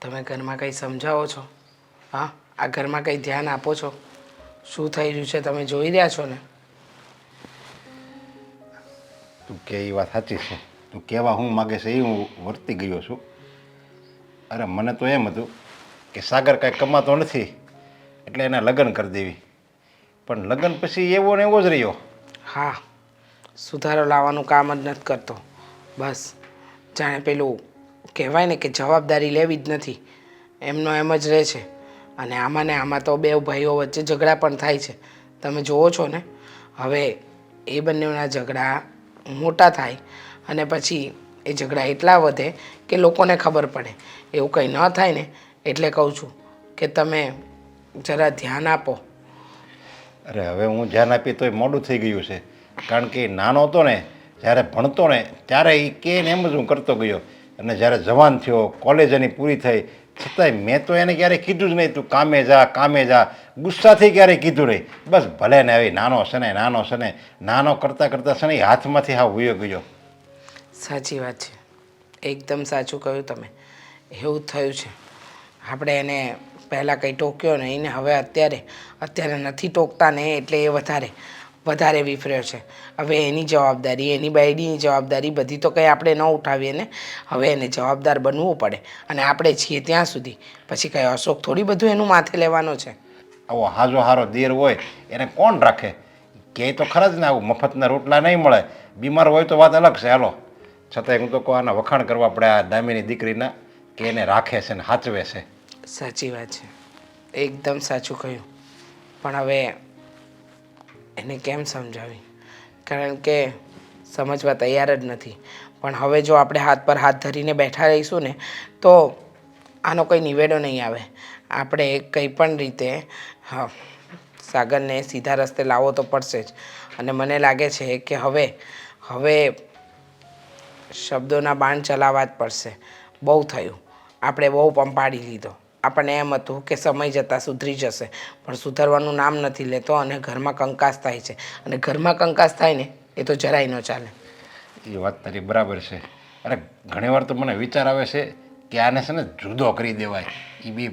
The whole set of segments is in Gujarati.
તમે ઘરમાં કંઈ સમજાવો છો? હા, આ ઘરમાં કંઈ ધ્યાન આપો છો? શું થઈ રહ્યું છે તમે જોઈ રહ્યા છો ને? તું કે એ વાત સાચી છે. તું કહેવા હું માગે છે એ હું વર્તી ગયો છું. અરે મને તો એમ હતું કે સાગર કાંઈ કમાતો નથી એટલે એના લગ્ન કરી દેવી, પણ લગ્ન પછી એવો ને એવો જ રહ્યો. હા, સુધારો લાવવાનું કામ જ નથી કરતો. બસ જાણે પેલું કહેવાય ને કે જવાબદારી લેવી જ નથી એમનો એમ જ રહે છે. અને આમાં ને આમાં તો બે ભાઈઓ વચ્ચે ઝઘડા પણ થાય છે. તમે જુઓ છો ને, હવે એ બંનેના ઝઘડા મોટા થાય અને પછી એ ઝઘડા એટલા વધે કે લોકોને ખબર પડે. એવું કંઈ ન થાય ને એટલે કહું છું કે તમે જરા ધ્યાન આપો. અરે હવે હું ધ્યાન આપી તોય મોડું થઈ ગયું છે, કારણ કે નાનો હતો ને જ્યારે ભણતો ને ત્યારે એ કે ને એમ જ હું કરતો ગયો, અને જ્યારે જવાન થયો, કોલેજ એની પૂરી થઈ, છતાંય મેં તો એને ક્યારેય કીધું જ નહીં તું કામે જા. ગુસ્સાથી ક્યારેય કીધું નહીં. બસ ભલે ને આવી નાનો છે ને નાનો કરતાં કરતાં છે ને એ હાથમાંથી હા વયો ગયો. સાચી વાત છે, એકદમ સાચું કહ્યું તમે. એવું જ થયું છે. આપણે એને પહેલાં કંઈ ટોક્યો નહીં ને હવે અત્યારે નથી ટોકતા ને એટલે એ વધારે વિફર્યો છે. હવે એની જવાબદારી, એની બાયડીની જવાબદારી બધી તો કંઈ આપણે ન ઉઠાવીએ ને. હવે એને જવાબદાર બનવું પડે અને આપણે છીએ ત્યાં સુધી. પછી કંઈ અશોક થોડી બધું એનું માથે લેવાનો છે. આવો હાજો હારો દેર હોય એને કોણ રાખે? કે તો ખરા જ ને, આવું મફતના રોટલા નહીં મળે. બીમાર હોય તો વાત અલગ છે, હાલો. છતાંય હું તો કહું આના વખાણ કરવા પડે આ દામીની દીકરીના, કે એને રાખે છે ને સાચવે છે. સાચી વાત છે, એકદમ સાચું કહ્યું. પણ હવે એને કેમ સમજાવી? કારણ કે સમજવા તૈયાર જ નથી. પણ હવે જો આપણે હાથ પર હાથ ધરીને બેઠા રહીશું ને તો આનો કોઈ નિવેડો નહીં આવે. આપણે કંઈ પણ રીતે સાગરને સીધા રસ્તે લાવવો તો પડશે જ. અને મને લાગે છે કે હવે શબ્દોના બાણ ચલાવવા જ પડશે. બહુ થયું, આપણે બહુ પંપાડી લીધો. આપણને એમ હતું કે સમય જતાં સુધરી જશે, પણ સુધરવાનું નામ નથી લેતો અને ઘરમાં કંકાસ થાય છે. અને ઘરમાં કંકાસ થાય ને એ તો જરાય ન ચાલે. એ વાત તારી બરાબર છે. અરે ઘણીવાર તો મને વિચાર આવે છે કે આને છે ને જુદો કરી દેવાય. એ બી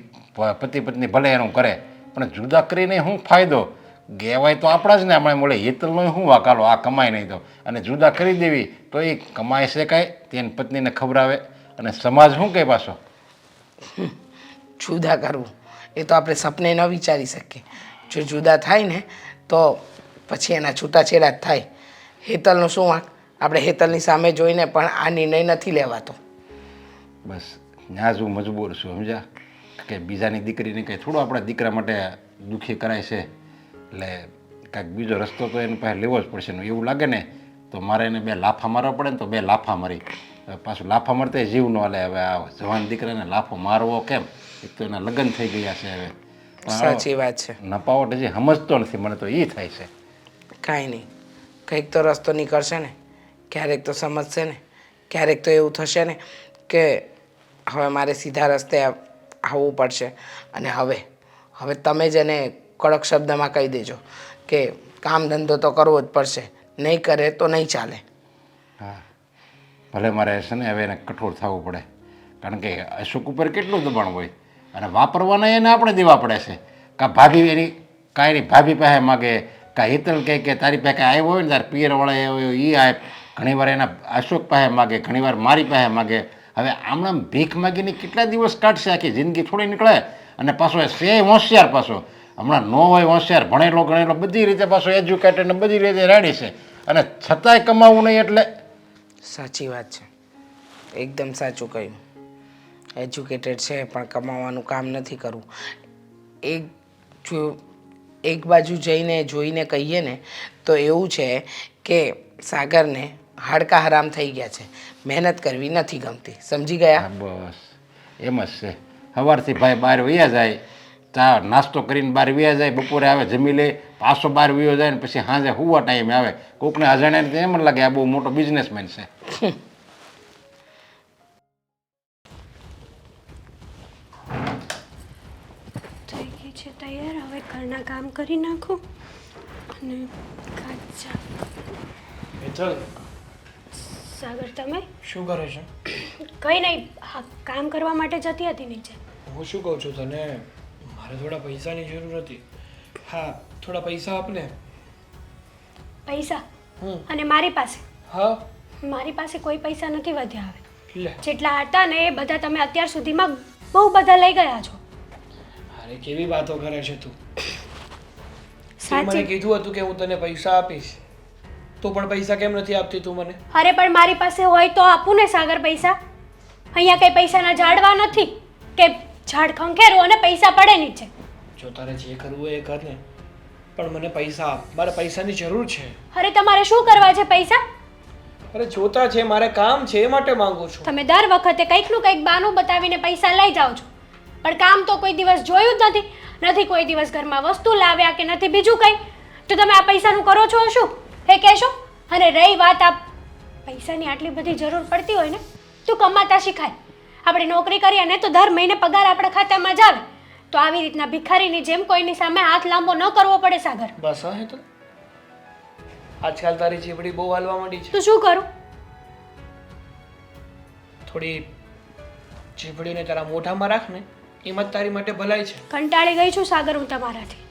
પતિ પત્ની ભલે એનું કરે, પણ જુદા કરીને શું ફાયદો? કહેવાય તો આપણા જ ને, આપણે મળે હેતલનો શું વાકાલો, આ કમાય નહીં તો. અને જુદા કરી દેવી તો એ કમાય છે કાંઈ, તેની પત્નીને ખવડાવે, અને સમાજ શું કહે પાછો? જુદા કરવું એ તો આપણે સપને ન વિચારી શકીએ. જો જુદા થાય ને તો પછી એના છૂટાછેડા જ થાય. હેતલનું શું વાંક? આપણે હેતલની સામે જોઈને પણ આ નિર્ણય નથી લેવાતો. બસ ત્યાં જ હું મજબૂર છું, સમજ્યા? કે બીજાની દીકરીને કંઈ થોડું આપણા દીકરા માટે દુઃખી કરાય છે. એટલે કાંઈક બીજો રસ્તો તો એની પાસે લેવો જ પડશે. એવું લાગે ને તો મારે એને 2 લાફા મારવા પડે ને તો 2 લાફા મારી. પાછું લાફા મારતા જીવ ન હાલે. હવે આ જવાન દીકરાને લાફો મારવો કેમ? એક તો એના લગ્ન થઈ ગયા છે હવે. સાચી વાત છે. નપાવટ હજી સમજતો નથી, મને તો એ થાય છે. કાંઈ નહીં, કંઈક તો રસ્તો નીકળશે ને. ક્યારેક તો સમજશે ને. ક્યારેક તો એવું થશે ને કે હવે મારે સીધા રસ્તે આવવું પડશે. અને હવે તમે જ એને કડક શબ્દમાં કહી દેજો કે કામ ધંધો તો કરવો જ પડશે, નહીં કરે તો નહીં ચાલે. હા, ભલે મારે છે ને હવે એને કઠોર થવું પડે, કારણ કે અશોક ઉપર કેટલું દબાણ હોય અને વાપરવાના એને આપણે દેવા પડે છે. કાં ભાભી એની કાંઈ ભાભી પાસે માગે, કાં હેતલ કહે કે તારી પાસે કાંઈ આવ્યો હોય ને તારે પિયરવાળા આવ્યો એ આપ. ઘણીવાર એના અશોક પાસે માગે, ઘણીવાર મારી પાસે માગે. હવે આમણામ ભીખ માગીને કેટલા દિવસ કાઢશે? આખી જિંદગી થોડી નીકળે. અને પાછો એ હોશિયાર, પાછો હમણાં નો હોય હોશિયાર, ભણેલો ગણેલો બધી રીતે પાછો એજ્યુકેટેડ ને બધી રીતે રેડી છે, અને છતાંય કમાવું નહીં એટલે. સાચી વાત છે, એકદમ સાચું કહ્યું. એજ્યુકેટેડ છે પણ કમાવાનું કામ નથી કરવું. એક બાજુ જોઈને કહીએ ને તો એવું છે કે સાગરને હાડકા હરામ થઈ ગયા છે. મહેનત કરવી નથી ગમતી. સમજી ગયા? બસ એમ જ છે. સવારથી ભાઈ બહાર વયા જાય, ચા નાસ્તો કરીને બહાર વયા જાય, બપોરે આવે જમી લે, પાછો બહાર વયો જાય ને પછી સાંજે હુવા ટાઈમે આવે. કોકને અજાણ્યાને એમ જ લાગે આ બહુ મોટો બિઝનેસમેન છે. થઈ ગઈ છે તૈયાર. હવે ઘરના કામ કરી નાખું અને સાગર તમે શું કરો છો? કંઈ નહીં, હા, કામ કરવા માટે જતી હતી નીચે. હું શું કહું છું તને, મારે થોડા પૈસાની જરૂર હતી. હા, થોડા પૈસા આપને. પૈસા? હમ. અને મારી પાસે? હા. મારી પાસે કોઈ પૈસા નથી વધ્યા હવે. લે. જેટલા હતા ને એ બધા તમે અત્યાર સુધીમાં બહુ બધા લઈ ગયા છો. અરે કેવી વાતો કરે છે તું. તે મને સાચી. કીધું હતું કે હું તને પૈસા આપીશ, તું પણ પૈસા કેમ નથી આપતી તું મને? અરે પણ મારી પાસે હોય તો આપું ને સાગર પૈસા. અહીંયા કઈ પૈસાના ઝાડવા નથી કે ઝાડ ખંખેરું અને પૈસા પડે નીચે. જો તારે જે કરવું હોય એ કર ને, પણ મને પૈસા આપ. મારે પૈસાની જરૂર છે. અરે તમારે શું કરવા છે પૈસા? અરે જોતા છે, મારે કામ છે, એ માટે માંગુ છું. તમે દર વખતે કંઈકનું કંઈક બહાનું બતાવીને પૈસા લઈ જાઓ છો, પણ કામ તો કોઈ દિવસ જોયું જ નથી કોઈ દિવસ ઘરમાં વસ્તુ લાવ્યા કે નથી બીજું કંઈ. તો તમે આ પૈસાનું કરો છો શું એ કહેશો? અને રહી વાત આ પૈસાની આટલી બધી જરૂર પડતી હોય ને, તું કમાતા શીખાય. આપણે નોકરી કરીએ ને તો દર મહિને પગાર આપણા ખાતામાં જ આવે, તો આવી રીતના ભિખારીની જેમ કોઈની સામે હાથ લાંબો ન કરવો પડે સાગર. બસ હા, તો આજકાલ તારી જીભડી બહુ હાલવા માંડી છે. તો શું કરું? થોડી જીભડીને તારા મોઢામાં રાખ ને, એમાં જ તારી માટે ભલાઈ છે. કંટાળી ગઈ છું સાગર હું તમારાથી,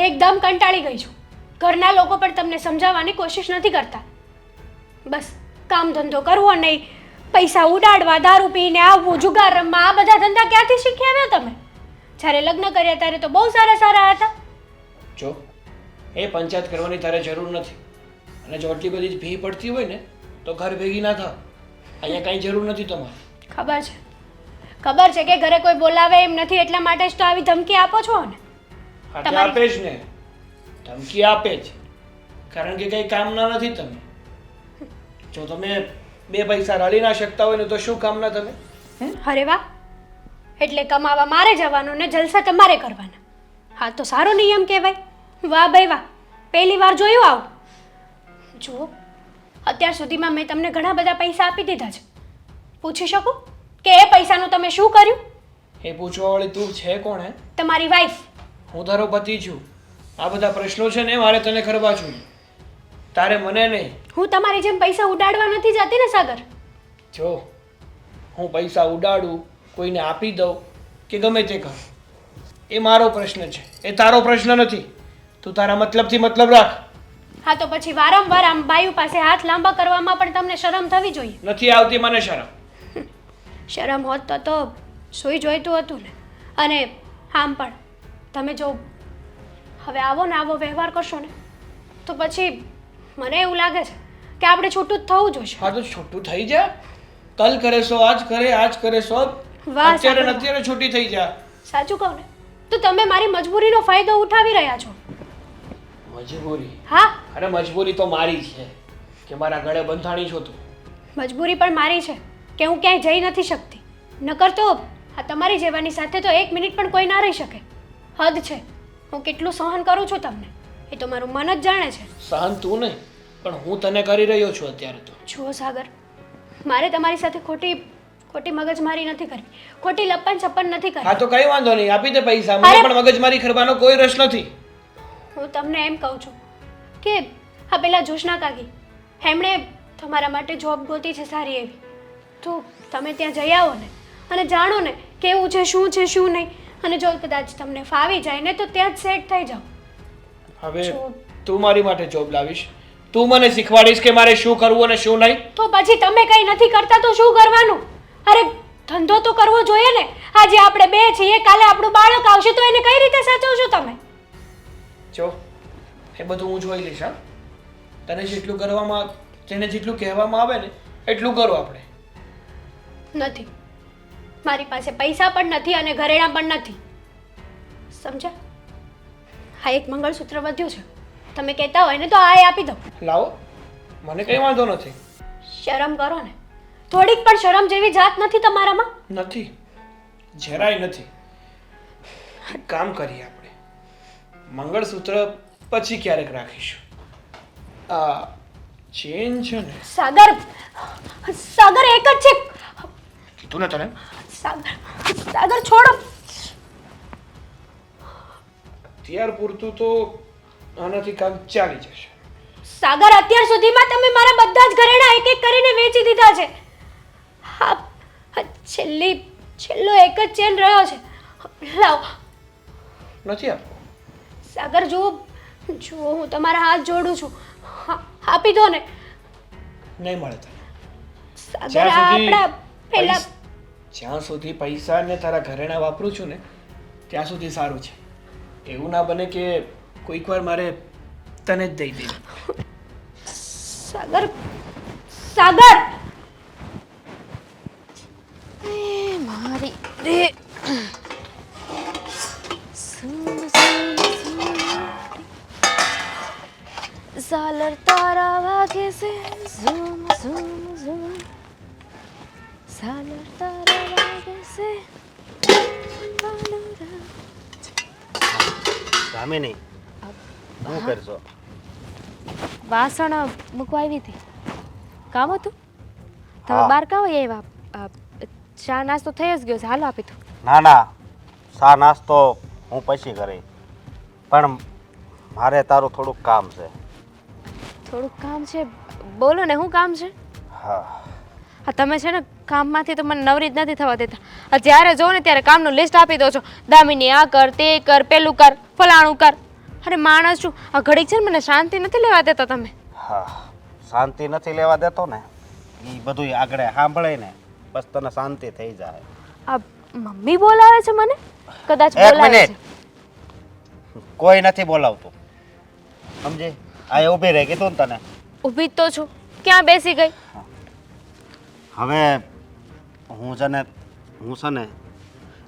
એકદમ કંટાળી ગઈ છું. ઘરના લોકો પણ તમને સમજાવવાની કોશિશ નથી કરતા. બસ કામ ધંધો કરવો નહીં, પૈસા ઉડાડવા, દારૂ પીને આવવું, જુગાર રમવા, આ બધા ધંધા ક્યાંથી શીખી આવ્યા તમે? જ્યારે લગ્ન કર્યા ત્યારે તો બહુ સારા સારા હતા. જો એ પંચાયત કરવાની તારે જરૂર નથી, અને જો આટલી બધી જ ભી પડતી હોય ને તો ઘર ભેગી ના થા. અહીંયા કાંઈ જરૂર નથી તમારે. ખબર છે કે ઘરે કોઈ બોલાવે એમ નથી, એટલા માટે જ તો આવી ધમકી આપો છો ને. એટલે આપે જ ને, ધમકી આપે જ, કારણ કે કંઈ કામના નથી તમે. જો તમે બે પૈસા રળી ના શકતા હોય ને તો શું કામના તમે? અરે વાહ, એટલે કમાવા મારે જવાનું ને જલસા તમારે કરવાના. હા તો સારો નિયમ કહેવાય. વાહ ભાઈ વાહ, પહેલી વાર જોયું આવું. જુઓ, અત્યાર સુધીમાં મેં તમને ઘણા બધા પૈસા આપી દીધા છે. પૂછી શકું કે એ પૈસાનું તમે શું કર્યું? એ પૂછવાવાળી તું છે કોણ હે? તમારી વાઈફ. હું તારો પતિ છું. આ બધા પ્રશ્નો છે ને મારે તને કરવા છું, તારે મને નહીં. હું તમારી જેમ પૈસા ઉડાડવા નથી જતી ને સાગર. જો હું પૈસા ઉડાડું, કોઈને આપી દઉં કે ગમે તે કર, એ મારો પ્રશ્ન છે, એ તારો પ્રશ્ન નથી. તું તારા મતલબથી મતલબ રાખ. હા તો પછી વારંવાર આમ બાયુ પાસે હાથ લાંબા કરવામાં પણ તમને શરમ થવી જોઈએ. નથી આવતી મને શરમ. શરમ હોત તો સૂઈ જોઈતું હતું ને. અને આમ પણ તમે જો હવે આવો ને આવો વ્યવહાર કરશો ને તો પછી મને એવું લાગે છે કે આપણે છૂટું જ થવું જોઈશે. હા તો છૂટું થઈ જા. કલ કરે સો આજ કરે, આજ કરે સો વાહ, અત્યારે સાંભળો. ને અત્યારે છૂટી થઈ જા. સાચું કહું ને તો તમે મારી મજબૂરીનો ફાયદો ઉઠાવી રહ્યા છો. મજબૂરી? હા, અરે મજબૂરી તો મારી છે કે મારા ગળે બંધાણી છો તું. મજબૂરી પણ મારી છે કે હું ક્યાંય જઈ નથી શકતી. નકર તો આ તમારી જેવાની સાથે તો એક મિનિટ પણ કોઈ ના રહી શકે. હદ છે. હું કેટલું સહન કરું છું તમને એ તો મારું મન જ જાણે છે. સહન તું નહીં, પણ હું તને કરી રહ્યો છું અત્યારે તો. જુઓ સાગર, મારે તમારી સાથે ખોટી મગજમારી નથી કરવી, ખોટી લપન છપ્પન નથી હા કરવી. તો કઈ વાંધો નહીં, આપી દે પૈસા. મને અરે! પણ મગજમારી કરવાનો કોઈ રસ નથી. હું તમને એમ કહું છું કે આ પેલા જોશના કાકી એમણે તમારા માટે જોબ ગોતી છે સારી એવી, તો તમે ત્યાં જઈ આવો ને અને જાણો ને કેવું છે શું નહીં, અને જો કદાચ તમને ફાવી જાય ને તો ત્યાં જ સેટ થઈ જાઓ. હવે જો. તું મારી માટે જોબ લાવીશ, તું મને શીખવાડીશ કે મારે શું કરવું અને શું નહીં. તો પછી તમે કંઈ નથી કરતા તો શું કરવાનું? અરે ધંધો તો કરવો જોઈએ ને. આજે આપણે બે છીએ, કાલે આપણું બાળક આવશે તો એને કઈ રીતે સાચવશો તમે? જો એ બધું હું જોઈ લઈશ. હા, તને જેટલું કરવામાં, તેને જેટલું કહેવામાં આવે ને એટલું કરો આપણે. નથી, મારી પાસે પૈસા પણ નથી અને ઘરેણાં પણ નથી, સમજ્યા? હા, એક મંગળસૂત્ર વધ્યું છે, તમે કહેતા હોય ને તો આ આપી દો. લાવો, મને કંઈ વાંધો નથી. શરમ કરો ને, થોડીક પણ શરમ જેવી જાત નથી તમારામાં? નથી, જરાય નથી. એક કામ કરીએ આપણે, મંગળસૂત્ર પછી ક્યારેક રાખીશું. આ ચેન છે ને, સાગર એક જ છે. કીધું ને તને. સાગર છોડો. અત્યાર પૂરતું તો આનાથી કામ ચાલી જશે. સાગર, અત્યાર સુધીમાં તમે મારા બધા જ ઘરેણાં એક એક કરીને વેચી દીધા છે. હા, છેલ્લો એક જ ચેન રહ્યો છે. લાવ નથી આપવો. સાગર, જુઓ હું તમારા હાથ જોડું છું. આપી દો ને નહીં મળે તને. સાગર. આપણા પહેલા જ્યાં સુધી પૈસા ને તારા ઘરેણા વાપરું છું ને ત્યાં સુધી સારું છે. એવું ના બને કે કોઈક વાર મારે તને જ દઈ દે. સાગર, સાગર, મારી રે ઝાલર તારા વાગે છે ઝૂમ ઝૂમ ઝૂમ ઝાલર તારા વાગે છે. દામિની શું કરશો? વાસણ મૂકવા આવી હતી. કામ હતું? તમે હા. બહાર કાં હોય આવ્યા? ચા નાસ્તો થઈ જ ગયો છે, હાલો આપી દો. ના ના, ચા નાસ્તો હું પછી કરી, પણ મારે તારું થોડુંક કામ છે. થોડુંક કામ છે? બોલો ને, શું કામ છે? હા, હા, તમે છે ને કામમાંથી તો મને નવરી જ નથી થવા દેતા. આ જ્યારે જોઉં ને ત્યારે કામનું લિસ્ટ આપી દો છો. દામિની આ કર, તે કર, પેલું કર, ફલાણું કર. અરે માણસ છું, આ ઘડીક છે ને મને શાંતિ નથી લેવા દેતા તમે. હા, શાંતિ નથી લેવા દેતો ને, એ બધું આગળ સાંભળે ને બસ તને શાંતિ થઈ જાય. આ મમ્મી બોલાવે છે મને? કદાચ એક બોલાવે મિનિટ, છે. કોઈ નથી બોલાવતું, સમજે? આ ઊભી રહી, કીધું ને તને. ઊભી જ તો છું. ક્યાં બેસી ગઈ? હવે હું છે ને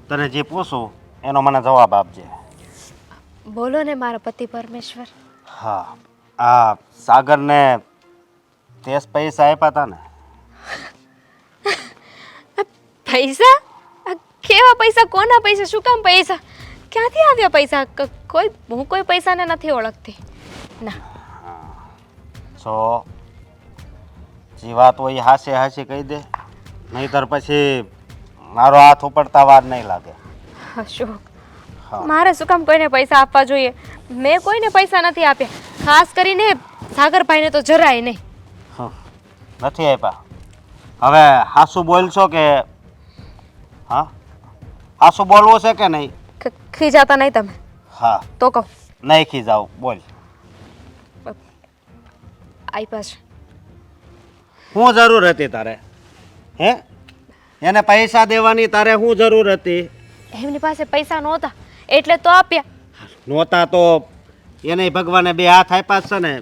તને જે પૂછું એનો મને જવાબ આપજે. બોલો ને મારા પતિ પરમેશ્વર. હા, આ સાગરને તેજ પૈસા આપ્યા હતા ને? પૈસા? આ કેવા પૈસા? કોના પૈસા? શું કામ પૈસા? ક્યાંથી આવ્યા પૈસા? હું કોઈ પૈસાને નથી ઓળખતી. ના. સો જે વાત હોય હાસે હાસી કહી દે, નહીંતર પછી મારો હાથ ઉપડતા વાર નહીં લાગે. અશોક, હા. મારે શું કામ કોઈને પૈસા આપવા જોઈએ? મેં કોઈને પૈસા નથી આપ્યા, ખાસ કરીને સાગરભાઈને તો જરાય નહીં. નથી આપ્યા. હવે હાસુ બોલશો કે? હા, હાસુ બોલવું છે કે નહીં? ખીજાતા નહીં તમે? હા, તો કહો. નહીં ખીજાવ, બોલ. આપ્યા છે. શું જરૂર હતી તારે? હે, એને પૈસા દેવાની તારે શું જરૂર હતી? એમની પાસે પૈસા નહોતા એટલે તો આપ્યા. નહોતા તો એને ભગવાને બે હાથ આપ્યા જ છે ને,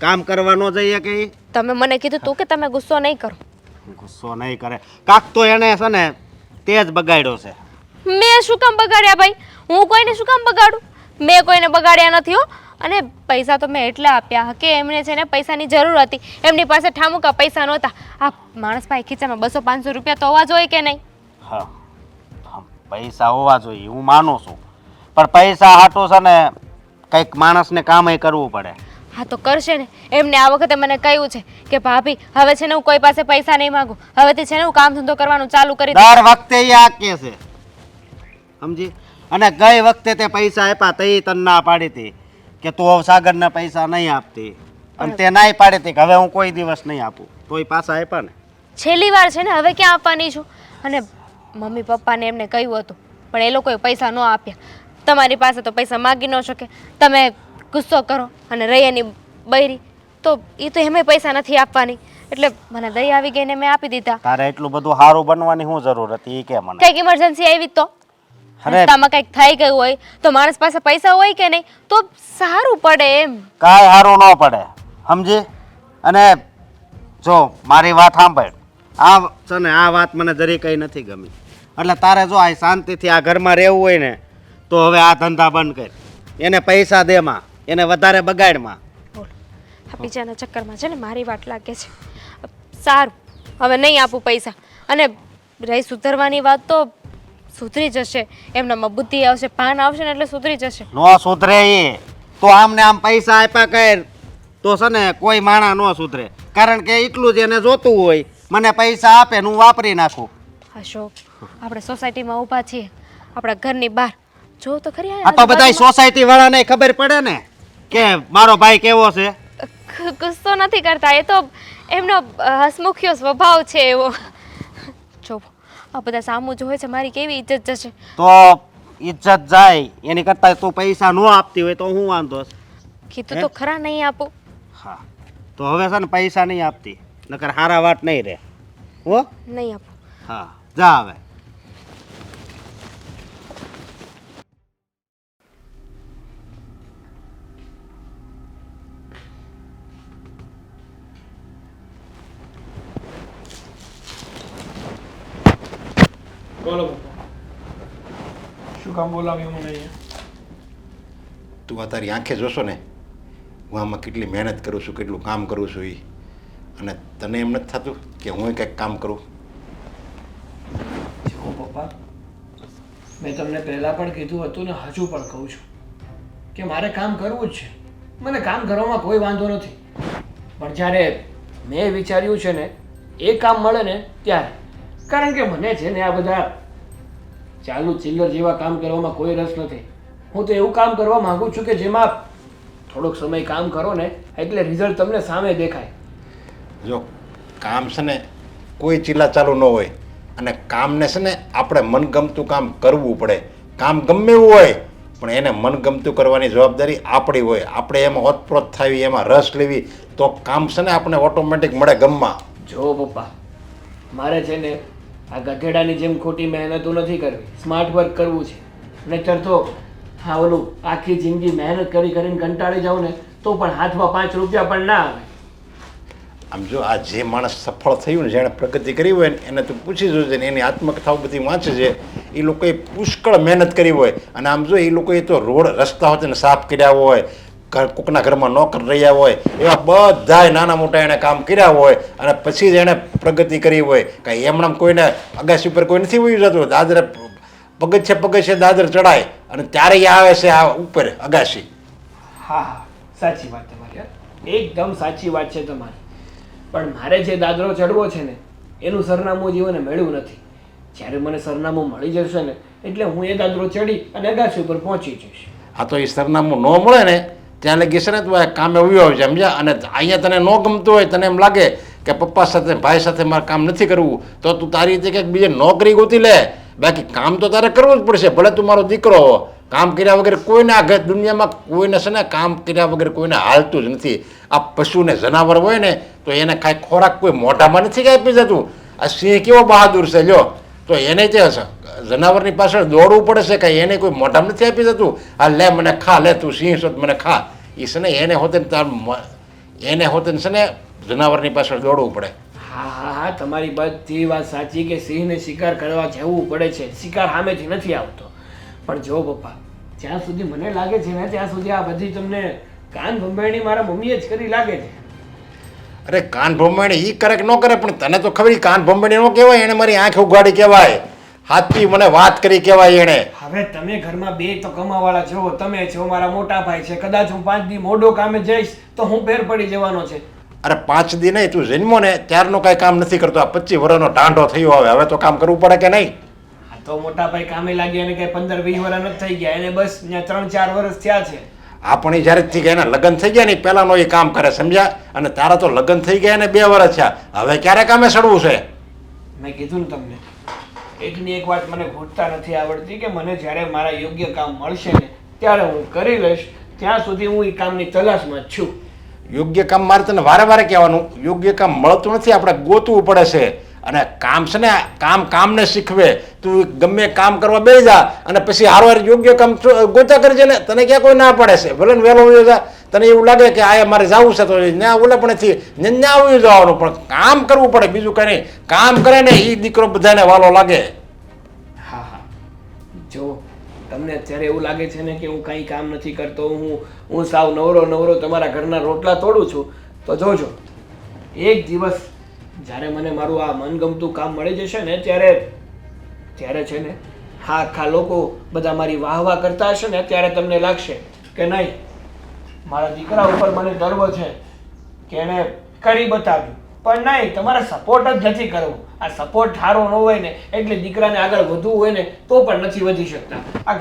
કામ કરવા ન જઈએ કે ઈ? તમે મને કીધું તું કે તમે ગુસ્સો નહીં કરો. ગુસ્સો નહીં કરે, કાક તો એને છે ને તેજ બગાડ્યો છે. મેં શું કામ બગાડ્યા ભાઈ? હું કોઈને શું કામ બગાડું? મેં કોઈને બગાડ્યા નથી હો. અને પૈસા તો મેં એટલા આપ્યા કે એમને છે ને પૈસાની જરૂર હતી. એમની પાસે ઠામુકા પૈસા નહોતા. આ માણસ પાસે ખીચામાં 200-500 રૂપિયા તો હોવા જોઈએ કે નહીં? હા, પૈસા હોવા જોઈએ, હું માનું છું, પણ પૈસા હાટું છે ને કંઈક માણસને કામ કરવું પડે. હા તો કરશે ને. એમને આ વખતે મને કહ્યું છે કે ભાભી હવે છે ને હું કોઈ પાસે પૈસા નહીં માંગુ, હવેથી છે ને હું કામ ધંધો કરવાનું ચાલુ કરી દઈશ. દર વખતે એ આ કહે છે, સમજી? અને ગઈ વખતે તે પૈસા આપ્યા તો એ તને ના પાડી હતી કે તું હવે સાગરને પૈસા નહીં આપતી, અને તે નાય પાડી હતી કે હવે હું કોઈ દિવસ નહીં આપું, તો એ પાછા આપ્યા ને. છેલ્લી વાર છે ને, હવે ક્યાં આપવાની છું? અને મમ્મી પપ્પાને એમને કહ્યું હતું પણ એ લોકોએ પૈસા ન આપ્યા. તમારી પાસે તો પૈસા માગી ન શકે, તમે ગુસ્સો કરો અને રહી એની બૈરી તો એ તો એમે પૈસા નથી આપવાની. એટલે મને દઈ આવી ગઈ ને મેં આપી દીધા. તારે એટલું બધું સારું બનવાની શું જરૂર હતી એ કે મને? કંઈક ઇમરજન્સી આવી તો અરે રસ્તામાં કંઈક થઈ ગયું હોય તો માણસ પાસે પૈસા હોય કે નહીં તો સારું પડે એમ. કાંઈ સારું ન પડે, સમજી? અને જો મારી વાત સાંભળ, આ છે ને આ વાત મને જરી કંઈ નથી ગમી. એટલે તારે જો આ શાંતિથી આ ઘરમાં રહેવું હોય ને તો હવે આ ધંધા બંધ કર. એને પૈસા દેમાં, એને વધારે બગાડમાં. બોલો, આ બીજાના ચક્કરમાં છે ને મારી વાત લાગે છે. સારું, હવે નહીં આપું પૈસા. અને રહી સુધરવાની વાત તો સુધરી જશે, એમનામાં બુદ્ધિ આવશે, ભાન આવશે ને એટલે સુધરી જશે. નો સુધરે એ તો આમને આમ પૈસા આપ્યા કર તો છે ને કોઈ માણા ન સુધરે, કારણ કે એટલું જ એને જોતું હોય, મને પૈસા આપે ને હું વાપરી નાખું. અશોક, આપણે સોસાયટીમાં ઊભા છીએ, આપણા ઘરની બહાર જો તો ખરી આ તો બધા સોસાયટી વાળાને ખબર પડે ને કે મારો ભાઈ કેવો છે. ગુસ્સો નથી કરતા, એ તો એમનો હસમુખ્યો સ્વભાવ છે એવો. જો આ બધા સામું જોવે છે મારી કેવી ઇજ્જત જશે. તો ઇજ્જત જાય એની કરતાં તું પૈસા ન આપતી હોય તો હું વાંધો છે? કીધું તો ખરા નહીં આપું. હા તો હવે છે ને પૈસા નહીં આપતી, નકર હારા વાત નહીં રહે હો. નહીં આપું. હા જા હવે. બોલો પપ્પા, શું કામ બોલાવ્યું મને અહીંયા? તું આ તારી આંખે જોશો ને હું આમાં કેટલી મહેનત કરું છું, કેટલું કામ કરું છું એ, અને તને એમ નથી થતું કે હું કંઈક કામ કરું? જો પપ્પા, મેં તમને પહેલાં પણ કીધું હતું ને હજુ પણ કહું છું કે મારે કામ કરવું જ છે. મને કામ કરવામાં કોઈ વાંધો નથી, પણ જ્યારે મેં વિચાર્યું છે ને એ કામ મળે ને ત્યારે, કારણ કે મને છે ને આ બધા ચાલુ ચિલ્લર જેવા કામ કરવામાં કોઈ રસ નથી. હું તો એવું કામ કરવા માંગુ છું કે જેમાં થોડોક સમય કામ કરો ને એટલે રિઝલ્ટ તમને સામે દેખાય. જો કામ છે ને કોઈ ચીલા ચાલુ ન હોય, અને કામને છે ને આપણે મનગમતું કામ કરવું પડે. કામ ગમે એવું હોય પણ એને મનગમતું કરવાની જવાબદારી આપણી હોય. આપણે એમાં ઓતપ્રોત થવી, એમાં રસ લેવી તો કામ છે ને આપણે ઓટોમેટિક મળે ગમમાં. જો પપ્પા, મારે છે ને આ ગધેડાની જેમ ખોટી મહેનતો નથી કરવી, સ્માર્ટ વર્ક કરવું છે. નહીંતર તો હા ઓલું આખી જિંદગી મહેનત કરી કરીને કંટાળી જાઉં ને તો પણ હાથમાં 5 રૂપિયા પણ ના આવે. આમ જો આ જે માણસ સફળ થયું ને, જેણે પ્રગતિ કરી હોય ને એને તું પૂછી જોજે ને, એની આત્મકથાઓ બધી વાંચે છે, એ લોકોએ પુષ્કળ મહેનત કરી હોય. અને આમ જો એ લોકોએ તો રોડ રસ્તા હોય ને સાફ કર્યા હોય, કોકના ઘરમાં નોકર રહ્યા હોય, એવા બધાય નાના મોટા એણે કામ કર્યા હોય અને પછી જ એણે પ્રગતિ કરી હોય. કાંઈ એમણામ કોઈને અગાસી ઉપર કોઈ નથી વયું જતું. દાદરે પગથિયે દાદર ચડાય અને ત્યારે એ આવે છે આ ઉપર અગાસી. હા હા, સાચી વાત તમારી, એકદમ સાચી વાત છે તમારી. પણ મારે જે દાદરો ચડવો છે ને એનું સરનામું જીવને મળ્યું નથી. જ્યારે મને સરનામું મળી જશે ને એટલે હું એ દાદરો ચડી અને અગાસી ઉપર પહોંચી જઈશ. આ તો એ સરનામું ન મળે ને ત્યાં લગી છે ને તું આ કામે ઉભ્યો હોય છે, સમજ્યા? અને અહીંયા તને ન ગમતું હોય, તને એમ લાગે કે પપ્પા સાથે ભાઈ સાથે મારે કામ નથી કરવું, તો તું તારી રીતે કંઈક બીજે નોકરી ગોતી લે. બાકી કામ તો તારે કરવું જ પડશે, ભલે તું મારો દીકરો હો. કામ કર્યા વગર કોઈને આ દુનિયામાં કોઈને છે ને કામ કર્યા વગર કોઈને હાલતું જ નથી. આ પશુને જનાવર હોય ને તો એને કાંઈ ખોરાક કોઈ મોઢામાં નથી આપી જતું. આ સિંહ કેવો બહાદુર છે લ્યો, તો એને જે જનાવરની પાછળ દોડવું પડે છે, કાંઈ એને કોઈ મોઢામાં નથી આપી જતું. આ લે મને ખા, લે તું સિંહ છો મને ખા. એ છે ને એને હોતે છે ને જનાવરની પાછળ દોડવું પડે. હા હા હા, તમારી બધી વાત સાચી કે સિંહને શિકાર કરવા જવું પડે છે, શિકાર સામેથી નથી આવતો. પણ જો પપ્પા, જ્યાં સુધી મને લાગે છે ને ત્યાં સુધી આ બધી તમને કાન ભંભેરણી મારા મમ્મીએ જ કરી લાગે છે. અરે કાન ભંભેણી એ કરે કે ન કરે, પણ તને તો ખબર કાન ભંભેણી ન કહેવાય, એને મારી આંખ ઉગાડી કહેવાય. હાથથી મને વાત કરી કહેવાય એને. હવે તમે ઘરમાં બે તો કમાવાળા છો, તમે છો, મારા મોટા ભાઈ છે. કદાચ હું 5 દી મોઢો કામે જઈશ તો હું ફેર પડી જવાનો છે. અરે 5 દી નહીં, તું જન્મો ને ત્યારનો કાંઈ કામ નથી કરતો. આ 25 વર્ષનો ઢાંઢો થયો, હવે તો કામ કરવું પડે કે નહીં? આ તો મોટા ભાઈ કામે લાગ્યા એને કઈ 15-20 વર્ષ નથી થઈ ગયા, એને બસ 3-4 વર્ષ થયા છે. આપણે જ્યારે થઈ ગયા એના લગ્ન થઈ ગયા ને પહેલાંનો એ કામ કરે, સમજ્યા? અને તારા તો લગ્ન થઈ ગયા ને 2 વર્ષ થયા, હવે ક્યારે કામે ચડવું છે? મેં કીધું ને તમને, એકની એક વાત મને ઘૂંટતા નથી આવડતી કે મને જ્યારે મારા યોગ્ય કામ મળશે ને ત્યારે હું કરી લઈશ. ત્યાં સુધી હું એ કામની તલાશમાં જ છું. યોગ્ય કામ મારે તને વારે વારે કહેવાનું, યોગ્ય કામ મળતું નથી, આપણે ગોતવું પડે છે. અને કામ છે ને કામને શીખવે. તું ગમે કામ કરવા બેસી જા અને પછી હારવાર યોગ્ય કામ ગોતા કરજે ને, તને ક્યાં કોઈ ના પડે છે. ભલે ને વહેલો વયો જા, તને એવું લાગે કે આ મારે જવું છે તો ત્યાં ઓલે પણ ત્યાં આવી જવાનું, પણ કામ કરવું પડે, બીજું કંઈ નહીં. કામ કરે ને એ દીકરો બધાને વાલો લાગે. હા હા, જો તમને અત્યારે એવું લાગે છે ને કે હું કંઈ કામ નથી કરતો, હું સાવ નવરો તમારા ઘરના રોટલા તોડું છું, તો જોજો એક દિવસ જ્યારે મને મારું આ મનગમતું કામ મળી જશે ને ત્યારે છે ને હા આખા લોકો બધા મારી વાહ કરતા હશે ને ત્યારે તમને લાગશે કે નહીં, મારા દીકરા ઉપર મને ગર્વ છે કે એણે કરી બતાવ્યું. પણ નહીં, તમારે સપોર્ટ જ નથી કરવો. આ સપોર્ટ સારો ન હોય ને એટલે દીકરાને આગળ વધવું હોય ને તો પણ નથી વધી શકતા. આ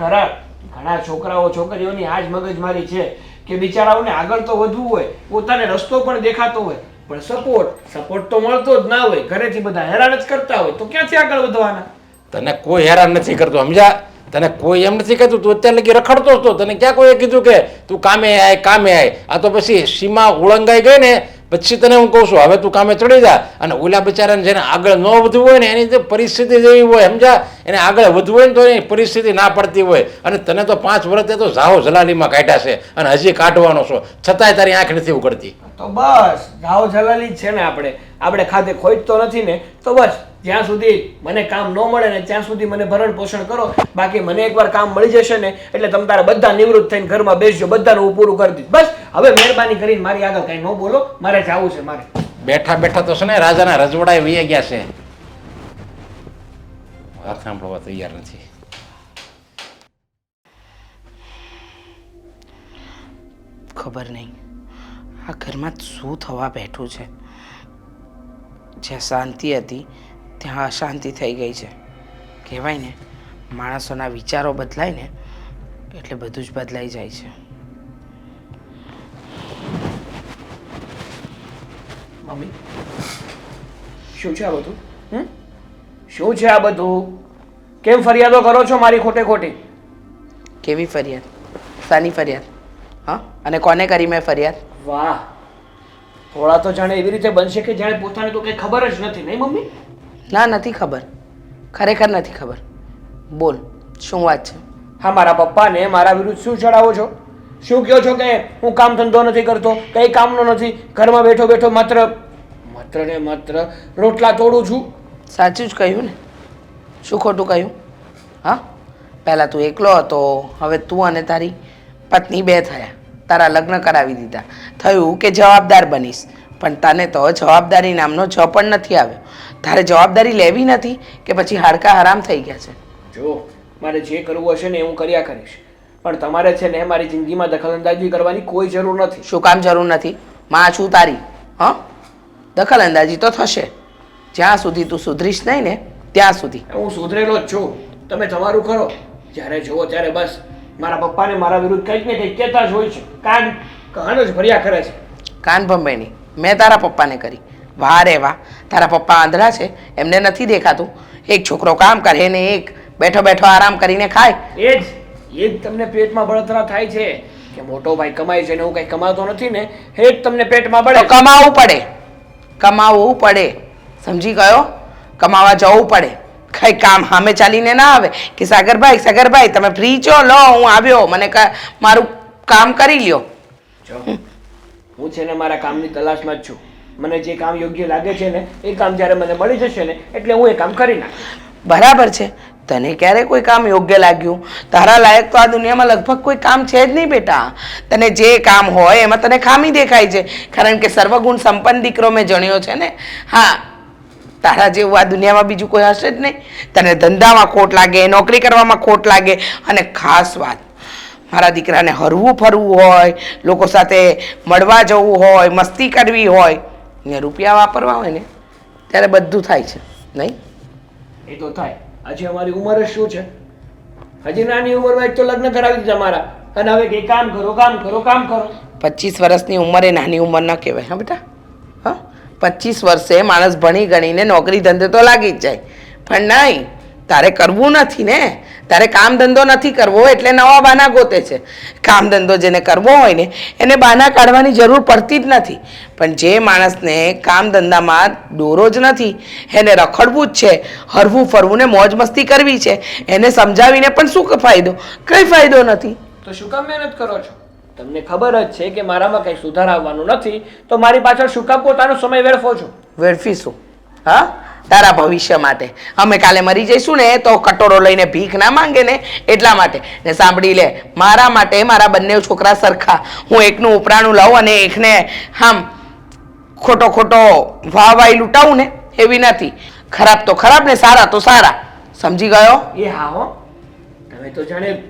ઘણા છોકરાઓ છોકરીઓની આ જ મગજમારી છે કે બિચારાઓને આગળ તો વધવું હોય, પોતાને રસ્તો પણ દેખાતો હોય પણ સપોર્ટ તો મળતો જ ના હોય, ઘરેથી બધા હેરાન જ કરતા હોય, તો ક્યાંથી આગળ વધવાના? તને કોઈ હેરાન નથી કરતું, સમજ્યા? તને કોઈ એમ નથી કહેતું, તું અત્યારે લગી રખડતો હતો, તને ક્યાં કોઈએ કીધું કે તું કામે આય? આ તો પછી સીમા ઓળંગાઈ ગઈ ને પછી તને હું કહું છું, હવે તું કામે ચડી જા. અને ઓલા બિચારાને જેને આગળ ન વધવું હોય ને એની જે પરિસ્થિતિ જેવી હોય, સમજા? એને આગળ વધવું હોય ને તો એની પરિસ્થિતિ ના પડતી હોય. અને તને તો 5 વર્ષે તો ઝાહો જલાલીમાં કાઢ્યા છે અને હજી કાઢવાનો છો, છતાંય તારી આંખ નથી ઉગડતી. તો બસ ગાવ જલાલી જ છે ને આપણે ખાતે ખોઈ તો નથી ને, તો બસ જ્યાં સુધી મને કામ ન મળે ને ત્યાં સુધી મને ભરણ પોષણ કરો. બાકી મને એકવાર કામ મળી જશે ને એટલે તમે તારા બધા નિવૃત્ત થઈને ઘરમાં બેસજો, બધાનું હું પૂરું કરી દઈશ. બસ હવે મહેરબાની કરીને મારી આગળ કઈ ન બોલો, મારે જવું છે. મારે બેઠા બેઠા તો છે ને રાજાના રજવાડાએ વહી ગયા છે, વાત સાંભળવા તૈયાર નથી. ખબર નહીં આ ઘરમાં શું થવા બેઠું છે. જ્યાં શાંતિ હતી ત્યાં અશાંતિ થઈ ગઈ છે. કહેવાય ને માણસોના વિચારો બદલાય ને એટલે બધું જ બદલાઈ જાય છે. મમ્મી શું છે આ બધું? શું છે આ બધું? કેમ ફરિયાદો કરો છો મારી ખોટે ખોટી? કેવી ફરિયાદ? શાની ફરિયાદ? હા, અને કોને કરી મેં ફરિયાદ? વાહ, થોડા તો જાણે એવી રીતે બનશે કે જાણે પોતાને તો કંઈ ખબર જ નથી, નહીં મમ્મી? ના, નથી ખબર, ખરેખર નથી ખબર. બોલ, શું વાત છે? હા, મારા પપ્પાને મારા વિરુદ્ધ શું ચડાવો છો? શું કહો છો કે હું કામ ધંધો નથી કરતો, કંઈ કામનો નથી, ઘરમાં બેઠો બેઠો માત્ર રોટલા તોડું છું? સાચું જ કહ્યું ને, શું ખોટું કહ્યું? હા, પહેલાં તું એકલો હતો, હવે તું અને તારી પત્ની 2 થયા, તારા લગ્ન કરાવી દીધા, થયું કે જવાબદાર બનીશ, પણ તને તો જવાબદારી નામનો જ પણ નથી આવ્યો. તારે જવાબદારી લેવી નથી કે પછી હાડકા હરામ થઈ ગયા છે? જો મારે જે કરવું હશે ને એ હું કર્યા કરીશ, પણ તમારે છે ને મારી જિંદગીમાં દખલઅંદાજી કરવાની કોઈ જરૂર નથી. શું કામ જરૂર નથી? માં છું તારી. હા, દખલઅંદાજી તો થશે જ્યાં સુધી તું સુધરીશ નહીં ને ત્યાં સુધી. હું સુધરેલો જ છું, તમે તમારું કરો. જ્યારે જુઓ ત્યારે બસ મારા પપ્પાને મારા વિરુદ્ધ કંઈક ને કંઈક કહેતા જ હોય છે, કાન જ ભર્યા કરે છે. કાન ભંભેની મેં તારા પપ્પાને કરી? વાહ રે વાહ, તારા પપ્પા આંધળા છે, એમને નથી દેખાતું? એક છોકરો કામ કરે ને એક બેઠો બેઠો આરામ કરીને ખાય. એ જ તમને પેટમાં બળતરા થાય છે કે મોટો ભાઈ કમાય છે ને હું કંઈ કમાતો નથી ને, એ જ તમને પેટમાં બળે. તો કમાવવું પડે, સમજી ગયો? કમાવા જવું પડે. કઈ કામ સામે ચાલીને ના આવે કે સાગરભાઈ તમે ફ્રી છો? લો હું આવ્યો, મને મારું કામ કરી લ્યો. જો હું છે ને મારા કામની તલાશમાં જ છું. મને જે કામ યોગ્ય લાગે છે ને એ કામ જ્યારે મને મળી જશે ને એટલે હું એ કામ કરી નાખીશ. બરાબર છે, તને ક્યારે કોઈ કામ યોગ્ય લાગ્યું? તારા લાયક તો આ દુનિયામાં લગભગ કોઈ કામ છે જ નહીં બેટા. તને જે કામ હોય એમાં તને ખામી દેખાય છે, કારણ કે સર્વગુણ સંપન્ન દીકરો મેં જણ્યો છે ને. હા, તારા જેવું આ દુનિયામાં બીજું કોઈ હશે જ નહીં. તને ધંધામાં ખોટ લાગે, નોકરી કરવામાં ખોટ લાગે, અને ખાસ વાત મારા દીકરાને હરવું ફરવું હોય, લોકો સાથે મળવા જવું હોય, મસ્તી કરવી હોય ને રૂપિયા વાપરવા હોય ને ત્યારે બધું થાય છે, નહીં? એ તો થાય. હજી અમારી ઉંમર જ શું છે? હજી નાની ઉંમરમાં એક તો લગ્ન કરાવી દીધા મારા, અને હવે કે કામ કરો. 25 વર્ષની ઉંમરે નાની ઉંમર ન કહેવાય. હા બેટા, હા, 25 વર્ષે માણસ ભણી ગણીને નોકરી ધંધે તો લાગી જ જાય, પણ નહીં, તારે કરવું નથી ને. તારે કામ ધંધો નથી કરવો એટલે નવા બહાના ગોતે છે. કામ ધંધો જેને કરવો હોય ને એને બહાના કાઢવાની જરૂર પડતી જ નથી. પણ જે માણસને કામ ધંધામાં દોરો જ નથી, એને રખડવું જ છે, હરવું ફરવું ને મોજ મસ્તી કરવી છે, એને સમજાવીને પણ શું ફાયદો? કંઈ ફાયદો નથી. તો શું કામ મહેનત કરો છો? તમને ખબર જ છે કે મારામાં કંઈ સુધાર આવવાનું નથી, તો મારી પાછળ શું કામ પોતાનો સમય વેડફો છો? વેડફીશું? હા, તારા ભવિષ્ય માટે. અમે કાલે મરી જઈશું ને તો કટોરો લઈને ભીખ ના માંગે ને એટલા માટે. ને સાંભળી લે, મારા માટે મારા બંને છોકરા સરખા. હું એકનું ઉપરાણું લઉં અને એકને આમ ખોટો વાહવાઈ લૂંટાવું ને એવી નથી. ખરાબ તો ખરાબ ને સારા તો સારા. સમજી ગયો? એ હા હો, તમે તો જાણે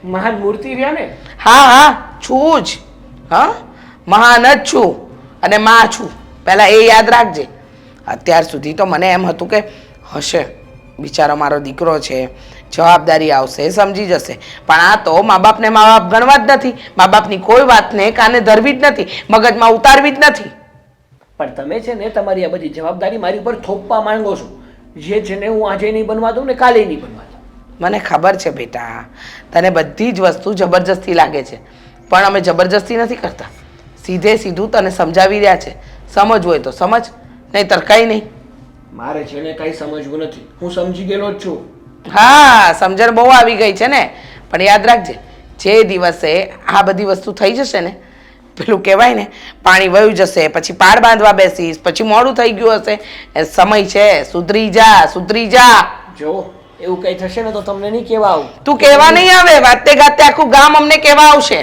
મહાન મૂર્તિ રહ્યા ને. હા, છું જ. હા, મહાન જ છું અને માં છું, પહેલાં એ યાદ રાખજે. અત્યાર સુધી તો મને એમ હતું કે હશે, બિચારો મારો દીકરો છે, જવાબદારી આવશે, સમજી જશે. પણ આ તો મા બાપને મા બાપ ગણવા જ નથી, મા બાપની કોઈ વાતને કાને ધરવી જ નથી, મગજમાં ઉતારવી જ નથી. પણ તમે છે ને તમારી આ બધી જવાબદારી મારી ઉપર થોપવા માંગો છો. જે છે ને હું આજે નહીં બનવા દઉં ને કાલે નહીં બનવા દઉં. મને ખબર છે બેટા, તને બધી જ વસ્તુ જબરજસ્તી લાગે છે, પણ અમે જબરજસ્તી નથી કરતા. સીધે સીધું તને સમજાવી રહ્યા છે. સમજવું હોય તો સમજ, નહીંતર કંઈ નહીં. મારે છે ને કાંઈ સમજવું નથી, હું સમજી ગયેલો જ છું. હા, સમજણ બહુ આવી ગઈ છે ને, પણ યાદ રાખજે, જે દિવસે આ બધી વસ્તુ થઈ જશે ને, પેલું કહેવાય ને પાણી વયું જશે, પછી પાડ બાંધવા બેસીશ, પછી મોડું થઈ ગયું હશે, એ સમય છે, સુધરી જા, સુધરી જા. જો એવું કંઈ થશે ને તો તમને નહીં કહેવા આવું. તું કહેવા નહીં આવે, વાતે ગાતે આખું ગામ અમને કહેવા આવશે.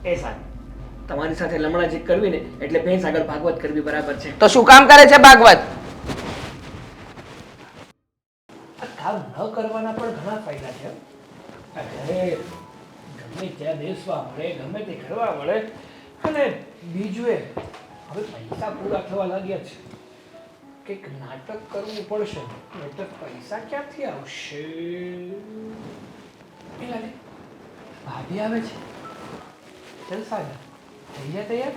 એ સારું, તમારી સાથે લમણાજી કરવી ને એટલે ભેંસ આગળ ભાગવત કરવી બરાબર છે. તો શું કામ કરે છે ભાગવત? આ કામ ન કરવાના પણ ઘણા ફાયદા છે. આ ઘરે ગમે ત્યાં બેસવા મળે, ગમે તે કરવા મળે. અને બીજું એ હવે પૈસા પૂરા થવા લાગ્યા છે, કંઈક નાટક કરવું પડશે, નહીતર પૈસા ક્યાંથી આવશે? પેલા લે, ભાભી આવે છે. ચાલ સાગર, થઈ જા તૈયાર.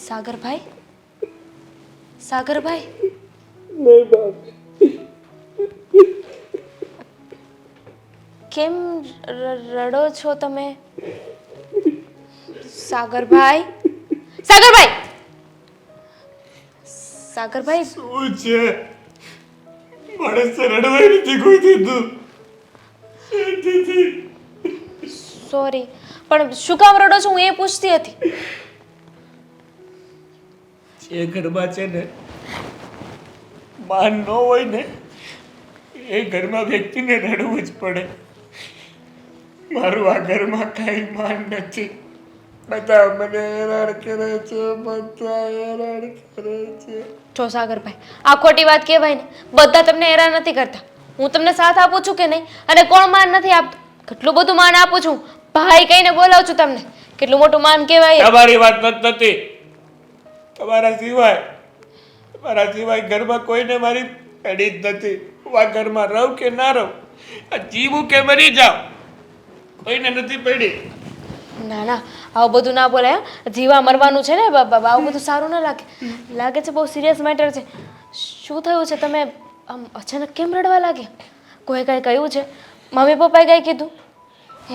સાગરભાઈ, સાગરભાઈ, કેમ રડો છો તમે? સાગરભાઈ, સાગરભાઈ, સાગરભાઈ, શું છે? માણસ રડવાય નથી કોઈ દીધું. સોરી, પણ શું કામ રડો છો? હું એ પૂછતી હતી. જે ઘરમાં છે ને માન ન હોય ને એ ઘરમાં વ્યક્તિને રડવું જ પડે. મારું આ ઘરમાં કાંઈ માન નથી. બધા મને હેરાન કરે છે, બધા હેરાન કરે છે. જો સાગરભાઈ, આ ખોટી વાત કહેવાય ને. બધા તમને હેરાન નથી કરતા. હું તમને સાથ આપું છું કે નહીં? અને કોણ માન નથી આપતું? કેટલું બધું માન આપું છું. ભાઈ કહીને બોલાવું છું તમને. કેટલું મોટું માન કહેવાય. તમારી વાત નથી. તમારા સિવાય ઘરમાં કોઈને મારી પડી જ નથી. હું આ ઘરમાં રહું કે ના રહું, આ જીવું કે મરી જાઉં, કોઈને નથી પડી. ના ના, આવું બધું ના બોલાય. જીવા મરવાનું છે ને બાબા, આવું બધું સારું ના લાગે. લાગે છે બહુ સિરિયસ મેટર છે. શું થયું છે? તમે આમ અચાનક કેમ રડવા લાગ્યા? કોઈ કાંઈ કહ્યું છે? મમ્મી પપ્પાએ કાંઈ કીધું?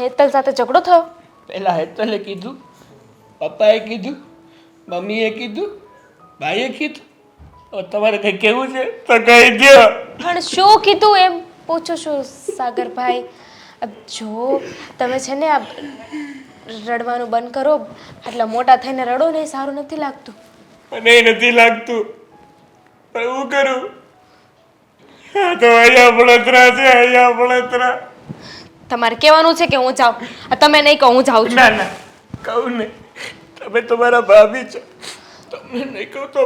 હેતલ સાથે ઝઘડો થયો? પહેલા હેતલે કીધું, પપ્પાએ કીધું, મમ્મીએ કીધું, ભાઈએ કીધું. હવે તમારે કંઈ કહેવું છે તો કહી દો. પણ શું કીધું એમ પૂછું છું સાગરભાઈ. જો તમે છે ને આ રડવાનું બંધ કરો. આટલા મોટા થઈને રડો ને એ સારું નથી લાગતું. મને નથી લાગતું, પણ હું કરું? આ તો અહીંયા બળતરા છે, અહીંયા બળતરા. તમારે કહેવાનું છે કે હું જાઉં? તમે નહીં કહો હું જાઉં છું. ના ના, કહું ને, તમે તમારા ભાભી છો, તમને નહીં કહું તો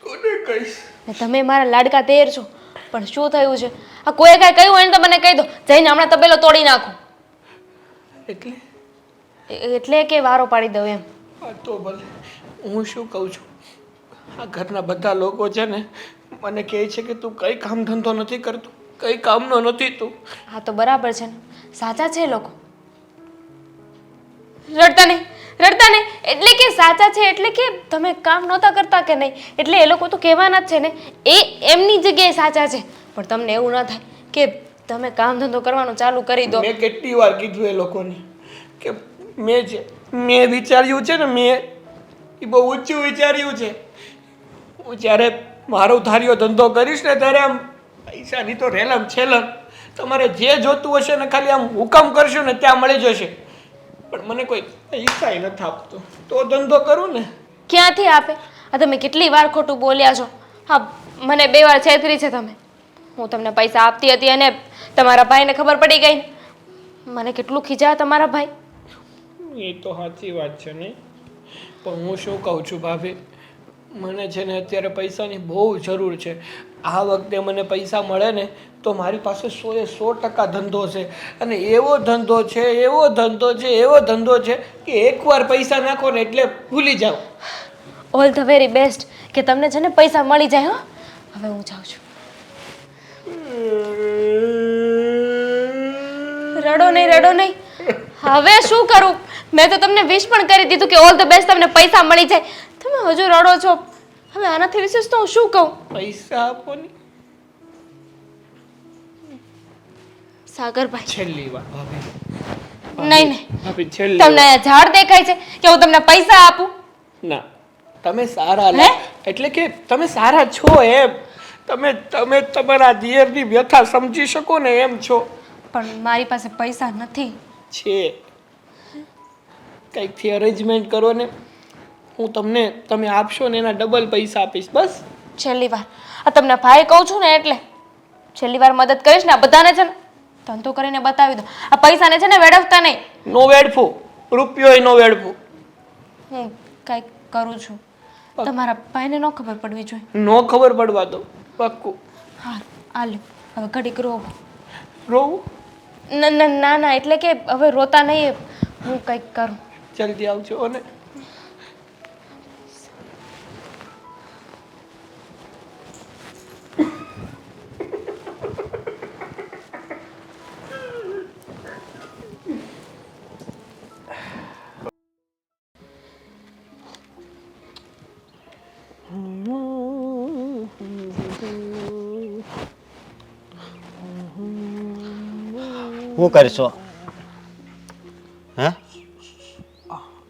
કોને કહીશ? ને તમે મારા લાડકા તેર છો, પણ શું થયું છે? આ કોઈ કાંઈ કહ્યું હોય ને તો મને કહી દો. જઈને હમણાં તબેલો તોડી નાખો. એટલે એટલે કે વારો પાડી દઉં એમ. આ તો ભલે, હું શું કહું છું, આ ઘરના બધા લોકો છે ને મને કહે છે કે તું કઈ કામ ધંધો નથી કરતો, કઈ કામનો નથી તું. હા તો બરાબર છે ને, સાચા છે એ લોકો. રડતા નહીં, રડતા નહીં. એટલે કે સાચા છે, એટલે કે તમે કામ નહોતા કરતા કે નહીં, એટલે એ લોકો તો કહેવાના જ છે ને. એ એમની જગ્યાએ સાચા છે, પણ તમને એવું ના થાય કે તમે કામ ધંધો કરવાનું ચાલુ કરી દો. મેં કેટલી વાર કીધું એ લોકોને કે મેં વિચાર્યું છે ને, મેં એ બહુ ઊંચું વિચાર્યું છે. હું જ્યારે મારો ધાર્યો ધંધો કરીશ ને ત્યારે આમ પૈસાની તો રેલમ છેલમ, તમારે જે જોતું હશે ને ખાલી આમ હુકમ કરશો ને ત્યાં મળી જશે. પણ મને કોઈ પૈસા નથી આપતો તો ધંધો કરું ને. ક્યાંથી આપે? આ તમે કેટલી વાર ખોટું બોલ્યા છો. હા, મને 2 વાર છેતરી છે તમે. હું તમને પૈસા આપતી હતી અને તમારા ભાઈને ખબર પડી ગઈ. મને કેટલું ખીજાયા તમારા ભાઈ. એ તો સાચી વાત છે ને, પણ હું શું કહું છું ભાભી, મને છે ને અત્યારે પૈસાની બહુ જરૂર છે. આ વખતે મને પૈસા મળે ને તો મારી પાસે 100% ધંધો છે. અને એવો ધંધો છે, એવો ધંધો છે, એવો ધંધો છે કે એકવાર પૈસા નાખો ને એટલે ભૂલી જાઓ. ઓલ ધ વેરી બેસ્ટ કે તમને છે ને પૈસા મળી જાય. હો હવે હું જાઉં છું. રડો નહીં. હવે શું કરું? મેં તો તમને વિશ પણ કરી દીધું કે ઓલ ધ બેસ્ટ, તમને પૈસા મળી જાય. તમે હજુ રડો છો. હવે આનાથી વિશેષ તો હું શું કહું? પૈસા આપો ને. સાગરભાઈ, છેલ્લી વાર ભાભી. નહીં ભાભી છેલ્લી તમને આ ઝાડ દેખાય છે કે હું તમને પૈસા આપું? ના, તમે સારા એટલે કે તમે સારા છો એમ. તમે તમારા દિયરની વ્યથા સમજી શકો ને એમ છો. પણ મારી પાસે પૈસા નથી. છે કંઈકથી અરેન્જમેન્ટ કરો ને. હું તમે આપશો ને એના ડબલ પૈસા આપીશ. બસ છેલ્લી વાર આ તમને ભાઈ કહું છું ને, એટલે છેલ્લી વાર મદદ કરીશ ને. આ બધાને છે ને ધંધો કરીને બતાવી દો. આ પૈસાને છે ને વેડફતા નહીં. નો વેડફું, રૂપિયો નો વેડફું. હું કંઈક કરું છું. તમારા ભાઈને ન ખબર પડવી જોઈએ. નો ખબર પડવા દો. પાક્કું. હા આ લ્યો, હવે ઘડીક રોવો. રોવું? ના એટલે કે હવે રોતા નહીં. હું કંઈક કરું. જલ્દી આવજો ને. શું કરશો? હે?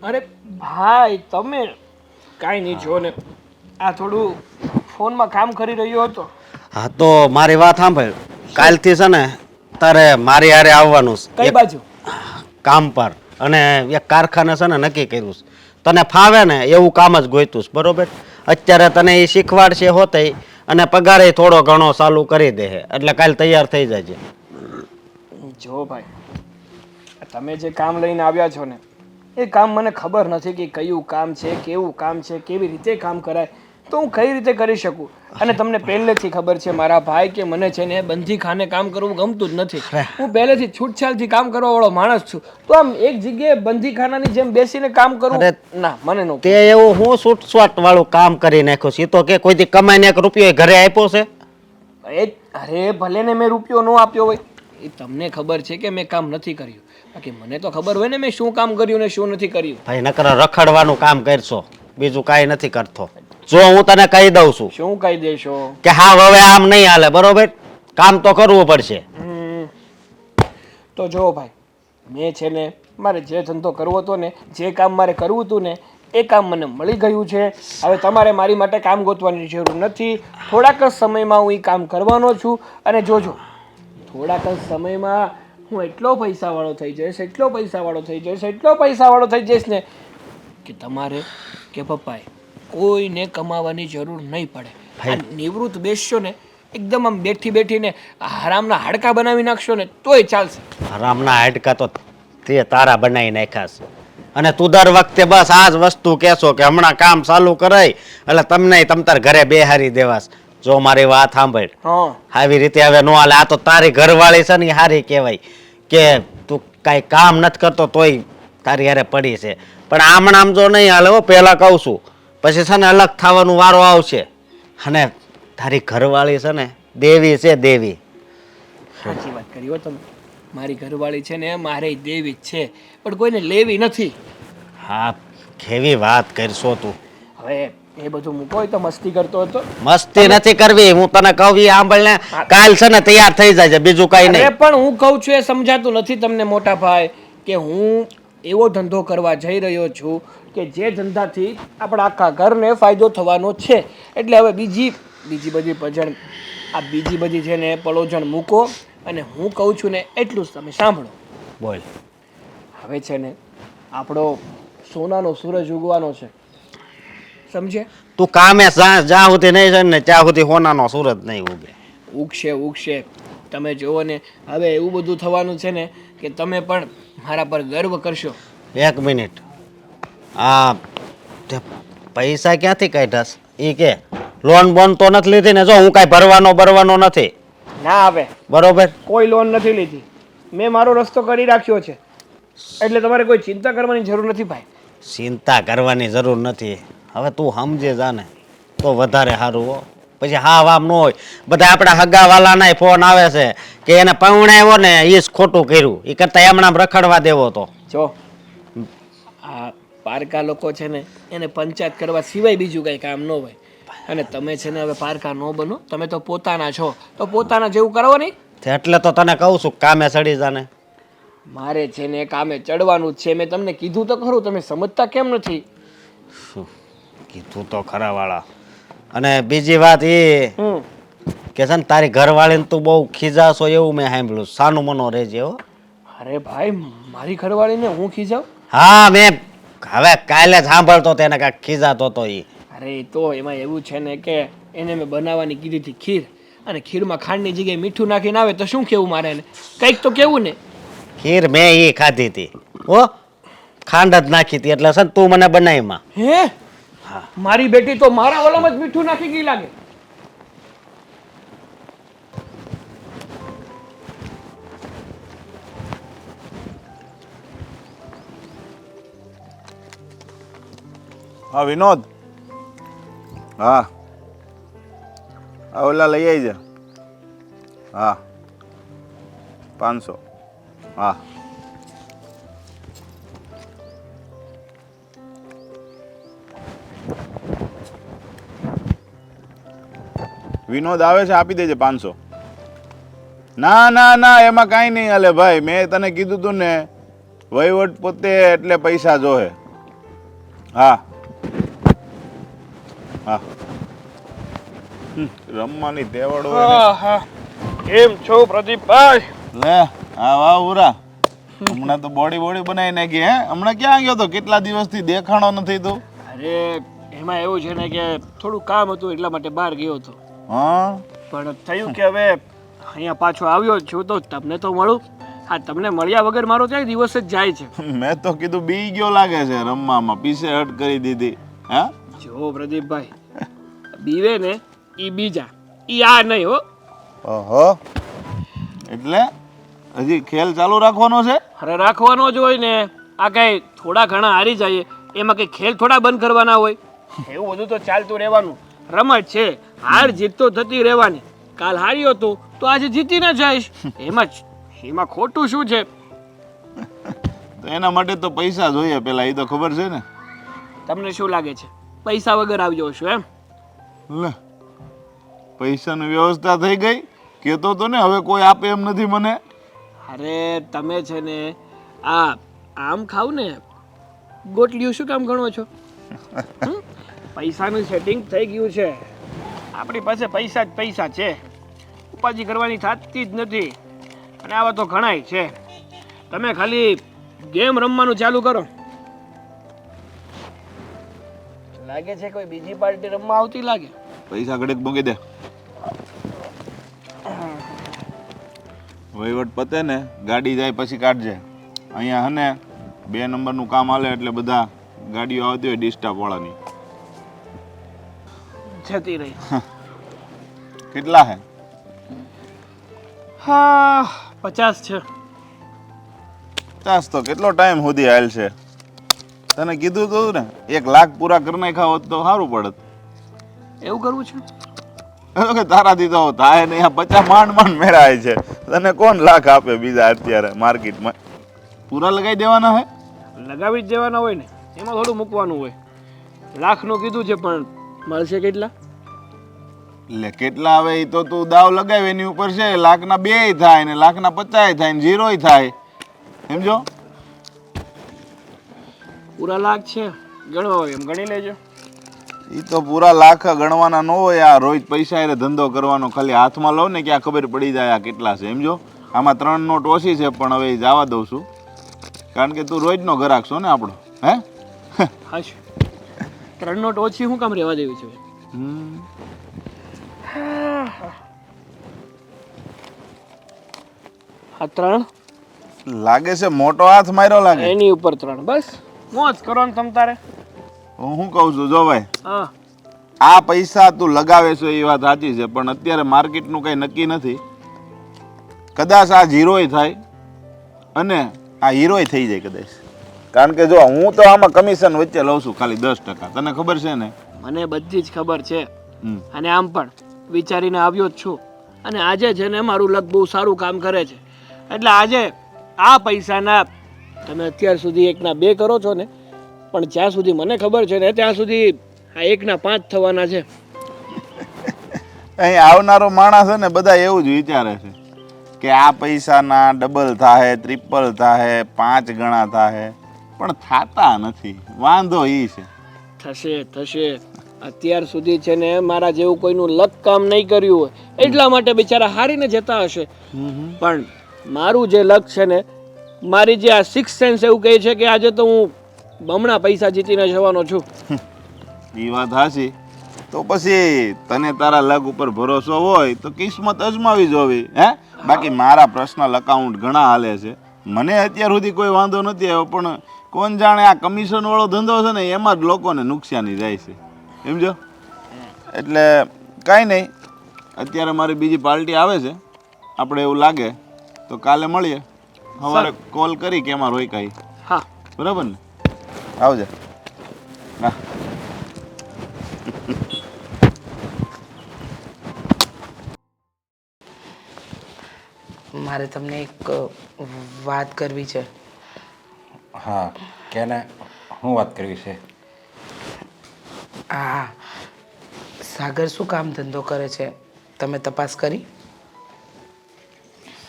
અરે ભાઈ, તમે કાંઈ નહીં. જો ને આ થોડું ફોનમાં કામ કરી રહ્યો હતો. હા તો મારી વાત સાંભળ. કાલથી છે ને તારે મારી હારે આવવાનું છે કઈ એક બાજુ? કામ પર. અને એક કારખાને છે ને નક્કી કર્યું છે. તને ફાવે ને એવું કામ જ ગોઈતું છે, બરોબર? અત્યારે તને એ શીખવાડશે હોતે અને પગારે થોડો ઘણો ચાલુ કરી દે. એટલે કાલ તૈયાર થઈ જાય. જો ભાઈ, તમે જે કામ લઈને આવ્યા છો ને એ કામ મને ખબર નથી કે કયું કામ છે, કેવું કામ છે, કેવી રીતે કામ કરાય, તો હું કઈ રીતે કરી શકું. અને તમને પહેલેથી ખબર છે મારા ભાઈ કે મને છે ને બંધી ખાને કામ કરવું ગમતું જ નથી. હું પહેલેથી છૂટછાટથી કામ કરવા વાળો માણસ છું. તો આમ એક જગ્યાએ બંધી ખાનાની જેમ બેસીને કામ કરવું ના, મને નો. તે એવું હું છૂટછાટ વાળું કામ કરી નાખ્યું છે. તો કે કોઈથી કમાઈને 1 રૂપિયો ઘરે આપ્યો છે? અરે ભલે ને મેં રૂપિયો ન આપ્યો હોય, એ તમને ખબર છે કે મેં કામ નથી કર્યું. બાકી મને તો ખબર હોય ને મેં શું કામ કર્યું ને શું નથી કર્યું. ભાઈ નકર રખડવાનું કામ કરશો, બીજું કાંઈ નથી કરતો. જો હું તને કહી દઉં છું. શું કહી દેશો? કે હા હવે આમ નહીં હાલે, બરોબર? કામ તો કરવું પડશે. તો જો ભાઈ, મેં છે ને મારે જે ધંધો કરવો હતો ને, જે કામ મારે કરવું હતું ને એ કામ મને મળી ગયું છે. હવે તમારે મારી માટે કામ ગોતવાની જરૂર નથી. થોડાક જ સમયમાં હું એ કામ કરવાનો છું. અને જોજો, થોડાક જ સમયમાં હું એટલો પૈસાવાળો થઈ જઈશ, એટલો પૈસાવાળો થઈ જઈશ, એટલો પૈસાવાળો થઈ જઈશ ને કે તમારે કે પપ્પાએ કોઈને કમાવાની જરૂર નહીં પડે. આ નિવૃત્ત બેસશો ને, એકદમ આમ બેઠીને હરામના હાડકા બનાવી નાખશો ને તોય ચાલશે. હરામના હાડકા તો તે તારા બનાવી નાખ્યા છે. અને તું દર વખતે બસ આ જ વસ્તુ કહેશો કે હમણાં કામ ચાલુ કરાય એટલે તમને તમતાર ઘરે બેહારી દેવાસ. જો મારી વાત સાંભળ, આવી રીતે હવે નો હાલે. આ તો તારી ઘરવાળી છે ને હારી કહેવાય કે તું કાંઈ કામ નથી કરતો તોય તારી હારે પડી છે. પણ આમ જો નહીં હાલે, પહેલાં કહું છું, પછી છે ને અલગ થવાનું વારો આવશે. અને તારી ઘરવાળી છે ને દેવી છે, દેવી. સાચી વાત કરી હો તમે. મારી ઘરવાળી છે ને મારે દેવી જ છે, પણ કોઈને લેવી નથી. હા, કેવી વાત કરશો તું. હવે એ બધું મૂકો, હોય તો મસ્તી કરતો હતો. મસ્તી નથી કરવી, હું તને કહું સાંભળ ને. કાલ છે ને તૈયાર થઈ જાય, બીજું કઈ નહીં. પણ હું કહું છું એ સમજાતું નથી તમને મોટા ભાઈ, કે હું એવો ધંધો કરવા જઈ રહ્યો છું કે જે ધંધાથી આપણા આખા ઘરને ફાયદો થવાનો છે. એટલે હવે બીજી બધી પજણ, આ બીજી બધી છે ને પલોજણ મૂકો અને હું કહું છું ને એટલું જ તમે સાંભળો. બોલ. હવે છે ને આપણો સોનાનો સૂરજ ઉગવાનો છે, સમજે? તું કામે જ્યાં સુધી નહીં છે ને ત્યાં સુધી સોનાનો સૂરજ નહીં ઉગે. ઉગશે. તમે જુઓ ને, હવે એવું બધું થવાનું છે ને કે તમે પણ મારા પર ગર્વ કરશો. 1 મિનિટ, આ તે પૈસા ક્યાંથી કાઢ્યા? એ કે લોન બોન તો નથી લીધી ને? જો હું કાંઈ ભરવાનો નથી, ના આવે, બરોબર? કોઈ લોન નથી લીધી. મેં મારો રસ્તો કરી રાખ્યો છે, એટલે તમારે કોઈ ચિંતા કરવાની જરૂર નથી ભાઈ. ચિંતા કરવાની જરૂર નથી. હવે તું સમજે જાને તો વધારે સારું હો. પછી હા વામ ન હોય. બધા આપણા હગાવાલાના ફોન આવે છે કે એને પૌણાવ્યો ને એ જ ખોટું કર્યું, એ કરતાં એમણામ રખડવા દેવો તો. જો આ પારકા લોકો છે ને એને પંચાયત કરવા સિવાય બીજું કંઈ કામ ન હોય. અને તમે છે ને હવે પારકા ન બનો, તમે તો પોતાના છો, તો પોતાના જેવું કરો નહીં. એટલે તો તને કહું છું કામે ચડી જાને. મારે છે ને કામે ચડવાનું જ છે. મેં તમને કીધું તો ખરું, તમે સમજતા કેમ નથી? કીધું તો ખરા વાળા. અને બીજી વાત એ હમ કે છે ને તારી ઘરવાળીને તું બહુ ખીજાશો એવું મેં સાંભળ્યું. સાનું મનો રહેજે હો. અરે ભાઈ, મારી ઘરવાળીને હું ખીજાવ? હા, મેં હવે કાલે જ સાંભળતો તેને કાંઈક ખીજાતો હતો એ. અરે એ તો એમાં એવું છે ને કે એને મેં બનાવવાની કીધી હતી ખીર, અને ખીરમાં ખાંડની જગ્યાએ મીઠું નાખીને આવે તો શું કેવું મારે એને? કંઈક તો કેવું ને. ખીર મેં એ ખાધી હતી હો, ખાંડ જ નાખી હતી. એટલે છે ને તું મને બનાવીમાં. હે? મારી બેટી તો મારા ઓલામાં જ મીઠું નાખી ગઈ લાગે. હા વિનોદ, હા ઓલા લઈ આવી જા. હા 500. હા વિનોદ આવે છે, આપી દેજે 500. ના ના ના, એમાં કાંઈ નહીં હાલે ભાઈ. મેં તને કીધું તું ને, વહીવટ પોતે એટલે પૈસા જોહે. હા હા રમવાની તેવડ હોય. કેમ છો પ્રદીપભાઈ? લે હા વાહ ઉરા, હમણાં તો બોડી બનાવી નાખી. હે હમણાં ક્યાં ગયો તો? કેટલા દિવસથી દેખાણો નથી તું. અરે એમાં એવું છે ને કે થોડું કામ હતું એટલા માટે બહાર ગયો હતો. હા પણ થયું કે હવે અહીંયા પાછો આવ્યો જ છું તો તમને તો મળું. હા, તમને મળ્યા વગર મારો ક્યાંય દિવસ જ જાય છે. મેં તો કીધું બી ગયો લાગે છે રમવામાં, પીછે હટ કરી દીધી. હા જો પ્રદીપભાઈ, બીવે ને ઈ બીજા, ઈ આ નહીં હો. ઓહો, એટલે હજી ખેલ ચાલુ રાખવાનો છે? અરે રાખવાનો જ હોય ને. આ કઈ થોડા ઘણા હારી જાય એમાં કઈ ખેલ થોડા બંધ કરવાના હોય? એવું બધું તો ચાલતું રહેવાનું. રમત છે, હાર જીત તો થતી રહેવાની. કાલ હાર્યો તો આજે જીતીને જઈશ. એમાં ખોટું શું છે? તો એના માટે તો પૈસા જોઈએ પેલા, એ તો ખબર છે ને. તમને શું લાગે છે પૈસા વગર આવ્યો છું એમ? લે પૈસાની વ્યવસ્થા થઈ ગઈ? કહેતો તો ને હવે કોઈ આપે એમ નથી મને. અરે તમે છે ને આમ ખાવ ને ગોટલીઓ શું કામ ગણો છો? પૈસાનું સેટિંગ થઈ ગયું છે. આપણી પાસે પૈસા જ પૈસા છે, ઉપાધિ કરવાની થતી જ નથી. અને આવા તો ઘણાય છે. તમે ખાલી ગેમ રમવાનું ચાલુ કરો. લાગે છે કોઈ બીજી પાર્ટી રમવા આવતી લાગે. પૈસા ઘડીક મૂકી દે. વહીવટ પતે ને ગાડી જાય પછી કાઢજે. અહીંયા હને 2 નંબરનું કામ હાલે એટલે બધા ગાડીઓ આવતી હોય ડિસ્ટાફ વાળાની. જતી રહી. કેટલા હે? હા 50 છે. 50 તો કેટલો ટાઈમ સુધી હાલ છે? તને કીધું તો ને 1 લાખ પૂરા કરી નાખ્યા હોત તો સારું પડત. એવું કરવું છે? કે તારાથી તો થાય નહીં. આ 50 માંડ મેળાય છે. તને કોણ લાખ આપે બીજા અત્યારે માર્કેટમાં? પૂરા લગાવી દેવાના હે? લગાવી જ દેવાના હોય ને, એમાં થોડું મૂકવાનું હોય. લાખનું કીધું છે પણ મળશે કેટલા? એટલે કેટલા આવે એ તો તું દાવ લગાવે એની ઉપર છે. 1 લાખના 2 થાય ને 1 લાખના 50 થાય ને 0 થાય. સમજો? પૂરા લાખ છે, ગણવા હોય એમ ગણી લેજો. એ તો પૂરા લાખ ગણવાના ન હોય. આ રોજ પૈસા એને ધંધો કરવાનો, ખાલી હાથમાં લો ને ક્યાં ખબર પડી જાય આ કેટલા છે. સમજો? આમાં 3 નોટ ઓછી છે પણ હવે જવા દઉં છું, કારણ કે તું રોજનો ગ્રાહક છો ને આપણો. હે હાશ 3 નોટ ઓછી શું કામ રહેવા દેવી છે? આ 3 લાગે છે મોટો હાથ માર્યો લાગે. એની ઉપર 3. બસ મોજ કરો ને તમ તારે. હું શું કહું છું જો ભાઈ, હા આ પૈસા તું લગાવે છે એ વાત સાચી છે, પણ અત્યારે માર્કેટનું કંઈ નક્કી નથી. કદાચ આ ઝીરોય થાય અને આ હીરોય થઈ જાય કદાચ. કારણ કે જો હું તો આમાં કમિશન વચ્ચે લઉં છું ખાલી 10%. તને ખબર છે ને? મને બધી જ ખબર છે હમ. અને આમ પણ વિચારીને આવ્યો જ છું. અને આજે છે ને મારું લક બહુ સારું કામ કરે છે, એટલે આજે આ પૈસાના તમે અત્યાર સુધી 1 ના 2 કરો છો ને, પણ જ્યાં સુધી મને ખબર છે ને ત્યાં સુધી આ 1 ના 5 થવાના છે. અહીં આવનારો માણસ છે ને બધા એવું જ વિચારે છે કે આ પૈસાના ડબલ થાય, ટ્રિપલ થાય, 5 ગણા થાય, પણ થાતા નથી. વાંધો ઈ છે. થશે થશે. અત્યાર સુધી છે ને મારા જેવું કોઈનું લક કામ નહીં કર્યું હોય એટલા માટે બિચારા હારીને જતા હશે, પણ મારું જે લક છે ને, મારી જે આ 6th સેન્સ એવું કહે છે કે આજે તો હું બમણા પૈસા જીતીને જવાનો છું. એ વાત હાચી. તો પછી તને તારા લક ઉપર ભરોસો હોય તો કિસ્મત અજમાવી જોવી. બાકી મારા પર્સનલ અકાઉન્ટ ઘણા હાલે છે, મને અત્યાર સુધી કોઈ વાંધો નથી આવ્યો. પણ કોણ જાણે આ કમિશન વાળો ધંધો છે ને એમાં જ લોકોને નુકસાની જાય છે, સમજો. એટલે કાંઈ નહીં, અત્યારે મારી બીજી પાર્ટી આવે છે, આપણે એવું લાગે તો કાલે મળીએ. સવારે કોલ કરી કે એમાં રોય કાંઈ. હા, બરાબર ને? આવજે. હા. મારે તમને એક વાત કરવી છે. હા કેને શું વાત કરવી છે? હા, સાગર શું કામ ધંધો કરે છે તમે તપાસ કરી?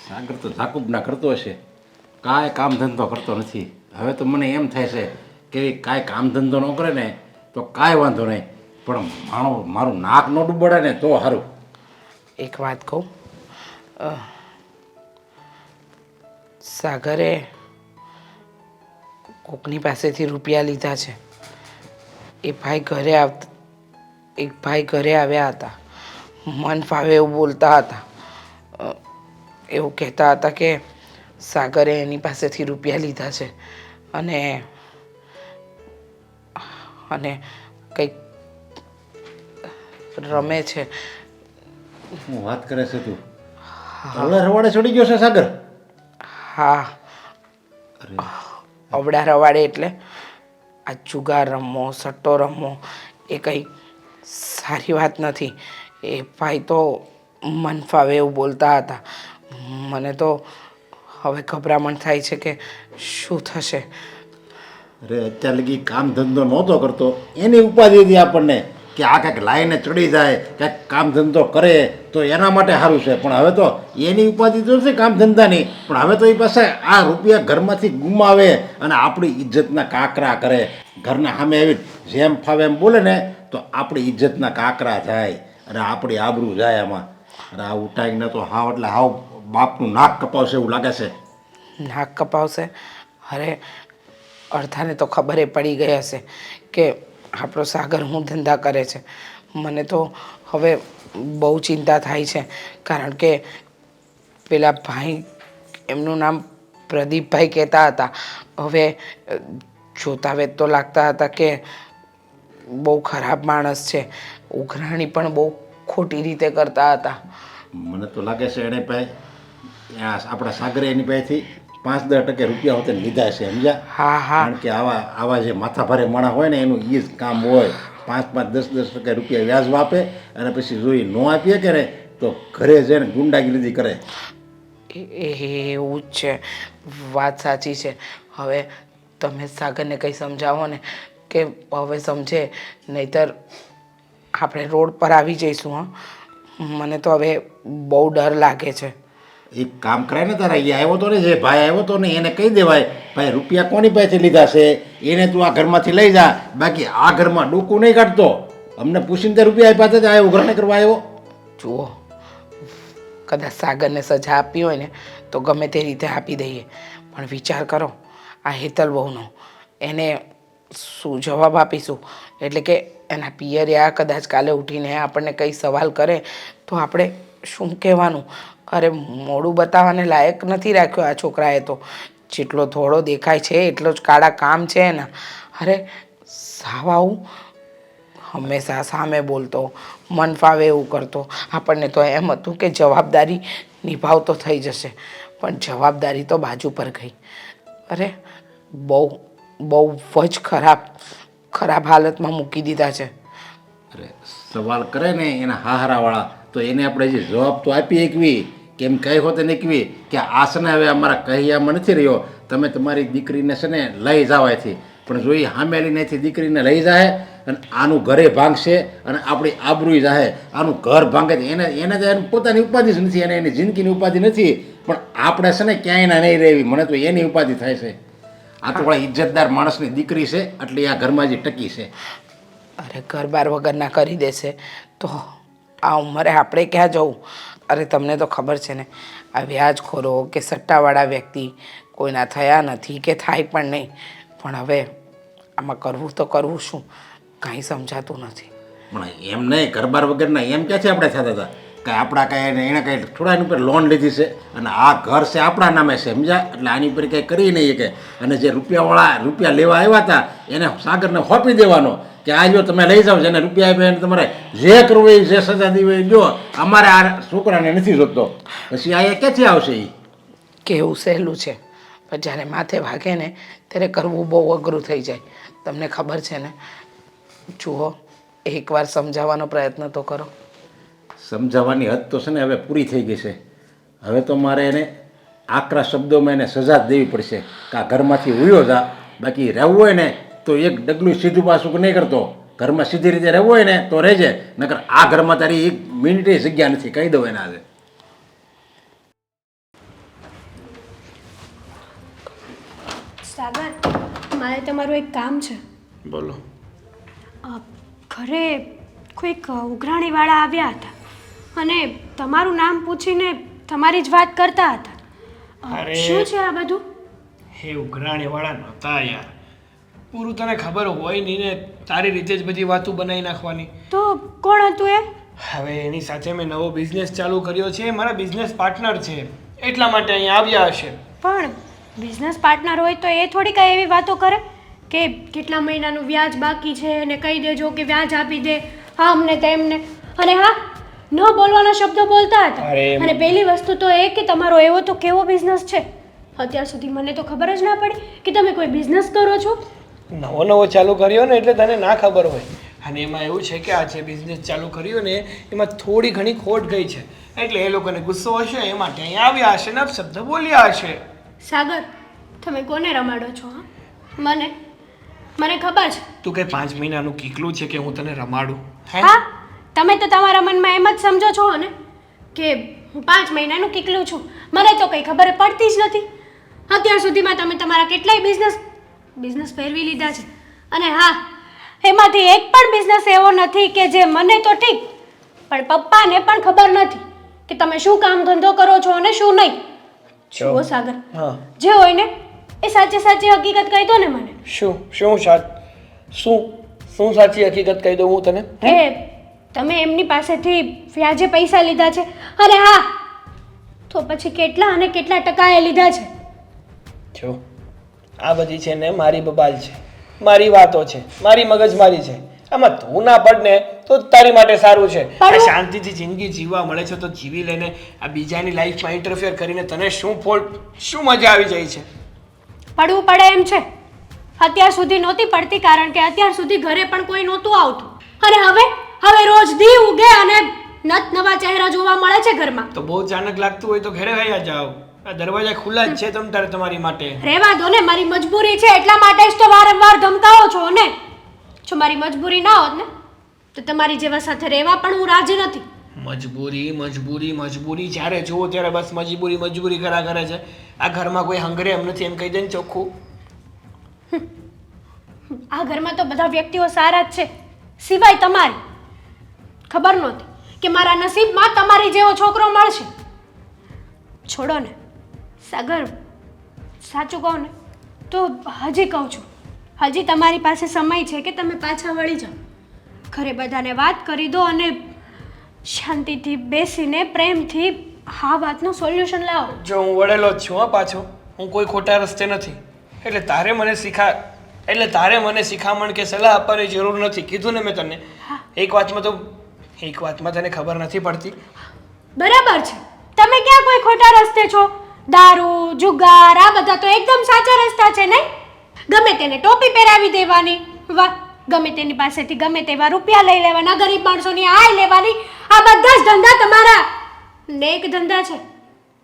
સાગર તો ઝાકુબ ના કરતો હશે, કાંઈ કામ ધંધો કરતો નથી. હવે તો મને એમ થાય છે કે કાંઈ કામ ધંધો ન કરે ને તો કાંઈ વાંધો નહીં, પણ મારું નાક ન ડૂબડે ને તો સારું. એક વાત કહું, સાગરે કોકની પાસેથી રૂપિયા લીધા છે. એક ભાઈ ઘરે આવ્યા હતા, મન ફાવે એવું બોલતા હતા. એવું કહેતા હતા કે સાગરે એની પાસેથી રૂપિયા લીધા છે અને કંઈક રમે છે. હું વાત કરે છે તું? રવાડે ચડી ગયો છે સાગર? હા, અવડા રવાડે એટલે આ જુગાર રમવો, સટ્ટો રમવો એ કંઈ સારી વાત નથી. એ ભાઈ તો મન ફાવે એવું બોલતા હતા. મને તો હવે ગભરામણ થાય છે કે શું થશે. અરે અત્યાર લગી કામ ધંધો નહોતો કરતો, એની ઉપાધિ હતી આપણને કે આ કાંઈક લાઈને ચડી જાય, કાંઈક કામ ધંધો કરે તો એના માટે સારું છે. પણ હવે તો એની ઉપાધિ તો છે કામ ધંધાની, પણ હવે તો એ પાસે આ રૂપિયા ઘરમાંથી ગુમાવે અને આપણી ઇજ્જતના કાકરા કરે. ઘરના સામે આવી જેમ ફાવે એમ બોલે ને તો આપણી ઇજ્જતના કાકરા જાય અને આપણી આબરૂ જાય એમાં. અને આ ઉઠાઈને તો હાવ એટલે હાવ બાપનું નાક કપાવશે એવું લાગે છે. નાક કપાવશે? અરે અડધાને તો ખબર પડી ગઈ હશે કે આપણો સાગર હું ધંધા કરે છે. મને તો હવે બહુ ચિંતા થાય છે, કારણ કે પેલા ભાઈ, એમનું નામ પ્રદીપભાઈ કહેતા હતા. હવે જોતા વેત તો લાગતા હતા કે બહુ ખરાબ માણસ છે. ઉઘરાણી પણ બહુ ખોટી રીતે કરતા હતા. મને તો લાગે છે એણે પાસે આપણા સાગરે એની પાસેથી 5-10% રૂપિયા હોતે લીધા છે, સમજ્યા? હા હા, કારણ કે આવા જે માથાભારે માણસ હોય ને એનું એ જ કામ હોય. 5-10% રૂપિયા વ્યાજ આપે અને પછી જોઈ ન આપીએ કે ને તો ઘરે જઈને ગુંડાગીરી કરે. એવું જ છે, વાત સાચી છે. હવે તમે સાગરને કંઈ સમજાવો ને કે હવે સમજે, નહીતર આપણે રોડ પર આવી જઈશું. હા, મને તો હવે બહુ ડર લાગે છે. એક કામ કરાય ને તારા, એ આવ્યો તો ને જે ભાઈ આવ્યો તો ને એને કહી દેવાય, ભાઈ રૂપિયા કોની પાસેથી લીધા છે એને તું આ ઘરમાંથી લઈ જા, બાકી આ ઘરમાં ડોકું નહીં કાઢતો. અમને પૂછીને તે રૂપિયા આપ્યા હતા આ ઉઘરાણી કરવા આવ્યો. જુઓ, કદાચ સાગરને સજા આપી હોય ને તો ગમે તે રીતે આપી દઈએ, પણ વિચાર કરો આ હેતલ બહુનો, એને શું જવાબ આપીશું? એટલે કે એના પિયરે આ કદાચ કાલે ઉઠીને આપણને કંઈ સવાલ કરે તો આપણે શું કહેવાનું? અરે મોઢું બતાવવાને લાયક નથી રાખ્યો આ છોકરાએ તો. જેટલો થોડો દેખાય છે એટલો જ કાળા કામ છે એના. અરે સાવ આવું હંમેશા સામે બોલતો, મન ફાવે એવું કરતો. આપણને તો એમ હતું કે જવાબદારી નિભાવતો થઈ જશે, પણ જવાબદારી તો બાજુ પર ગઈ. અરે બહુ જ ખરાબ હાલતમાં મૂકી દીધા છે. અરે સવાલ કરે ને એના હાહરાવાળા તો એને આપણે જે જવાબ તો આપી એકવી કેમ કહી હોત ને એકવી કે આ છે ને હવે અમારા કહિયામાં નથી રહ્યો, તમે તમારી દીકરીને છે ને લઈ જાવ અહીંથી. પણ જો એ હામેલીને અહીંથી દીકરીને લઈ જાય અને આનું ઘરે ભાંગશે અને આપણી આબરૂ જાહે. આનું ઘર ભાંગે એને તો એની પોતાની ઉપાધિ જ નથી, એને એની જિંદગીની ઉપાધિ નથી, પણ આપણે છે ને ક્યાંય ના નહીં રહેવી. મને તો એની ઉપાધિ થાય છે. આ તો પેલા ઇજ્જતદાર માણસની દીકરી છે એટલે આ ઘરમાં જે ટકી છે. અરે ઘર બાર વગરના કરી દેશે તો આ ઉંમરે આપણે ક્યાં જવું? અરે તમને તો ખબર છે ને, આ વ્યાજખોરો કે સટ્ટાવાળા વ્યક્તિ કોઈના થયા નથી કે થાય પણ નહીં. પણ હવે આમાં કરવું તો કરવું શું, કાંઈ સમજાતું નથી. પણ એમ નહીં, ઘરબાર વગરના એમ ક્યાંથી આપણે થતા હતા કે આપણા કાંઈ એને કાંઈ થોડા એની ઉપર લોન લીધી છે અને આ ઘર છે આપણા નામે છે, સમજ્યા? એટલે આની ઉપર કંઈ કરી નહીં કે. અને જે રૂપિયા લેવા આવ્યા હતા એને સાગરને સોંપી દેવાનો કે આ જો તમે લઈ જાઓ, જેને રૂપિયા આપ્યા એને તમારે જે કરવું હોય જે સજા દેવી હોય જો, અમારે આ છોકરાને નથી જોતો. પછી આ ક્યાંથી આવશે એ? કેવું સહેલું છે, પણ જ્યારે માથે વાગે ને ત્યારે કરવું બહુ અઘરું થઈ જાય. તમને ખબર છે ને, જુઓ એકવાર સમજાવવાનો પ્રયત્ન તો કરો. સમજાવવાની હદ તો છે ને હવે પૂરી થઈ ગઈ છે. હવે તો મારે એને આકરા શબ્દોમાં એને સજા જ દેવી પડશે કે આ ઘરમાંથી ઉયો જા. બાકી રહેવું હોય ને તો એક ડગલું સીધું પાછું નહીં કરતો. ઘરમાં સીધી રીતે રહેવું હોય ને તો રહેજે, નકર આ ઘરમાં તારી એક મિનિટે જગ્યા નથી, કહી દઉં એને આજે. સાગર, મારે તમારું એક કામ છે. બોલો. ઘરે કોઈક ઉઘરાણીવાળા આવ્યા હતા અને તમારું નામ પૂછીને તમારી જ વાત કરતા હતા. અરે. શું છે આ બધું? હે ઉઘરાણીવાળા નહોતા યાર. પૂરું તને ખબર હોય નહીં ને તારી રીતે જ બધી વાતો બનાવી નાખવાની. તો કોણ હતું એ? હવે એની સાથે મેં નવો બિઝનેસ ચાલુ કર્યો છે, મારા બિઝનેસ પાર્ટનર છે, એટલા માટે અહીંયા આવ્યા હશે. પણ બિઝનેસ પાર્ટનર હોય તો એ થોડી કઈ એવી વાતો કરે કે કેટલા મહિનાનું વ્યાજ બાકી છે અને કહી દેજો કે વ્યાજ આપી દે આમને તેમને. અને હા, ન બોલવાના શબ્દો બોલતા હતા. અને પહેલી વસ્તુ તો એ કે તમારો એવો તો કેવો બિઝનેસ છે, અત્યાર સુધી મને તો ખબર જ ના પડી કે તમે કોઈ બિઝનેસ કરો છો. નવો ચાલુ કર્યો ને એટલે તને ના ખબર હોય. અને એમાં એવું છે કે આ જે બિઝનેસ ચાલુ કર્યો ને એમાં થોડી ઘણી ખોટ ગઈ છે, એટલે એ લોકોને ગુસ્સો હશે એ માટે અહીંયા આવ્યા હશે ને શબ્દ બોલ્યા હશે. સાગર, તમે કોને રમાડો છો? મને ખબર છે તું કઈ 5 મહિનાનું કીકલું છે કે હું તને રમાડું? હા, તમે તો તમારા મનમાં એમ જ સમજો છો ને કે હું 5 મહિનાનું કીકલું છું. મને તો કંઈ ખબર પડતી જ નથી. અત્યાર સુધીમાં તમે તમારા કેટલાય બિઝનેસ ફેરવી લીધા છે. અને હા, એમાંથી એક પણ બિઝનેસ એવો નથી કે જે મને તો ઠીક પણ પપ્પાને પણ ખબર નથી કે તમે શું કામ ધંધો કરો છો અને શું નહીં. જુઓ સાગર, જે હોય ને એ સાચી હકીકત કહી દો ને મને. શું સાચી હકીકત કહી દઉં હું તને? કે તમે એમની પાસેથી વ્યાજે પૈસા લીધા છે. અને હા, તો પછી કેટલા અને કેટલા ટકાએ લીધા છે? જો આ બધી છે ને મારી બબાલ છે, મારી વાતો છે, મારી મગજમારી છે. આમાં તું ના પડ ને તો તારી માટે સારું છે. શાંતિથી જિંદગી જીવવા મળે છે તો જીવી લેને. આ બીજાની લાઈફમાં ઇન્ટરફિયર કરીને તને શું મજા આવી જાય છે? પડવું પડે એમ છે. અત્યાર સુધી નહોતી પડતી કારણ કે અત્યાર સુધી ઘરે પણ કોઈ નહોતું આવતું. અને હવે રોજ દી ઉગે અને નવા ચહેરા જોવા મળે છે ઘરમાં. તો બહુ અચાનક લાગતું હોય તો ઘરે વયા જાઓ. આ દરવાજા ખુલ્લા જ છે તમારી માટે. રહેવા દો ને, મારી મજબૂરી છે એટલા માટે જ તો વારંવાર ધમકાવો છો ને. જો મારી મજબૂરી ના હોત ને તો તમારી જેવા સાથે રહેવા પણ હું રાજી નથી. મજબૂરી જ્યારે જુઓ ત્યારે બસ મજબૂરી કર્યા કરે છે. આ ઘરમાં કોઈ હંગરે એમ નથી, એમ કહી દે ને ચોખ્ખું. આ ઘરમાં તો બધા વ્યક્તિઓ સારા જ છે સિવાય તમારી. ખબર નહોતી કે મારા નસીબમાં તમારી જેવો છોકરો મળશે. છોડો ને સાગર, સાચું કહું ને તો હજી કહું છું, હજી તમારી પાસે સમય છે કે તમે પાછા વળી જાઓ. ઘરે બધાને વાત કરી દો અને શાંતિથી બેસીને પ્રેમથી આ વાતનું સોલ્યુશન લાવો. જો હું વળેલો જ છું પાછો, હું કોઈ ખોટા રસ્તે નથી. એટલે તારે મને એટલે તારે મને શિખામણ કે સલાહ આપવાની જરૂર નથી, કીધું ને મેં તને. એક વાતમાં તને ખબર નથી પડતી. બરાબર છે, તમે ક્યાં કોઈ ખોટા રસ્તે છો? દારૂ જુગાર આ બધા તો એકદમ સાચા રસ્તા છે નહીં? ગમે તેને ટોપી પહેરાવી દેવાની, વાહ, ગમે તેની પાસેથી ગમે તેવા રૂપિયા લઈ લેવાના, ગરીબ માણસોની આય લેવાની, આ બધા જ ધંધા તમારા નેક ધંધા છે.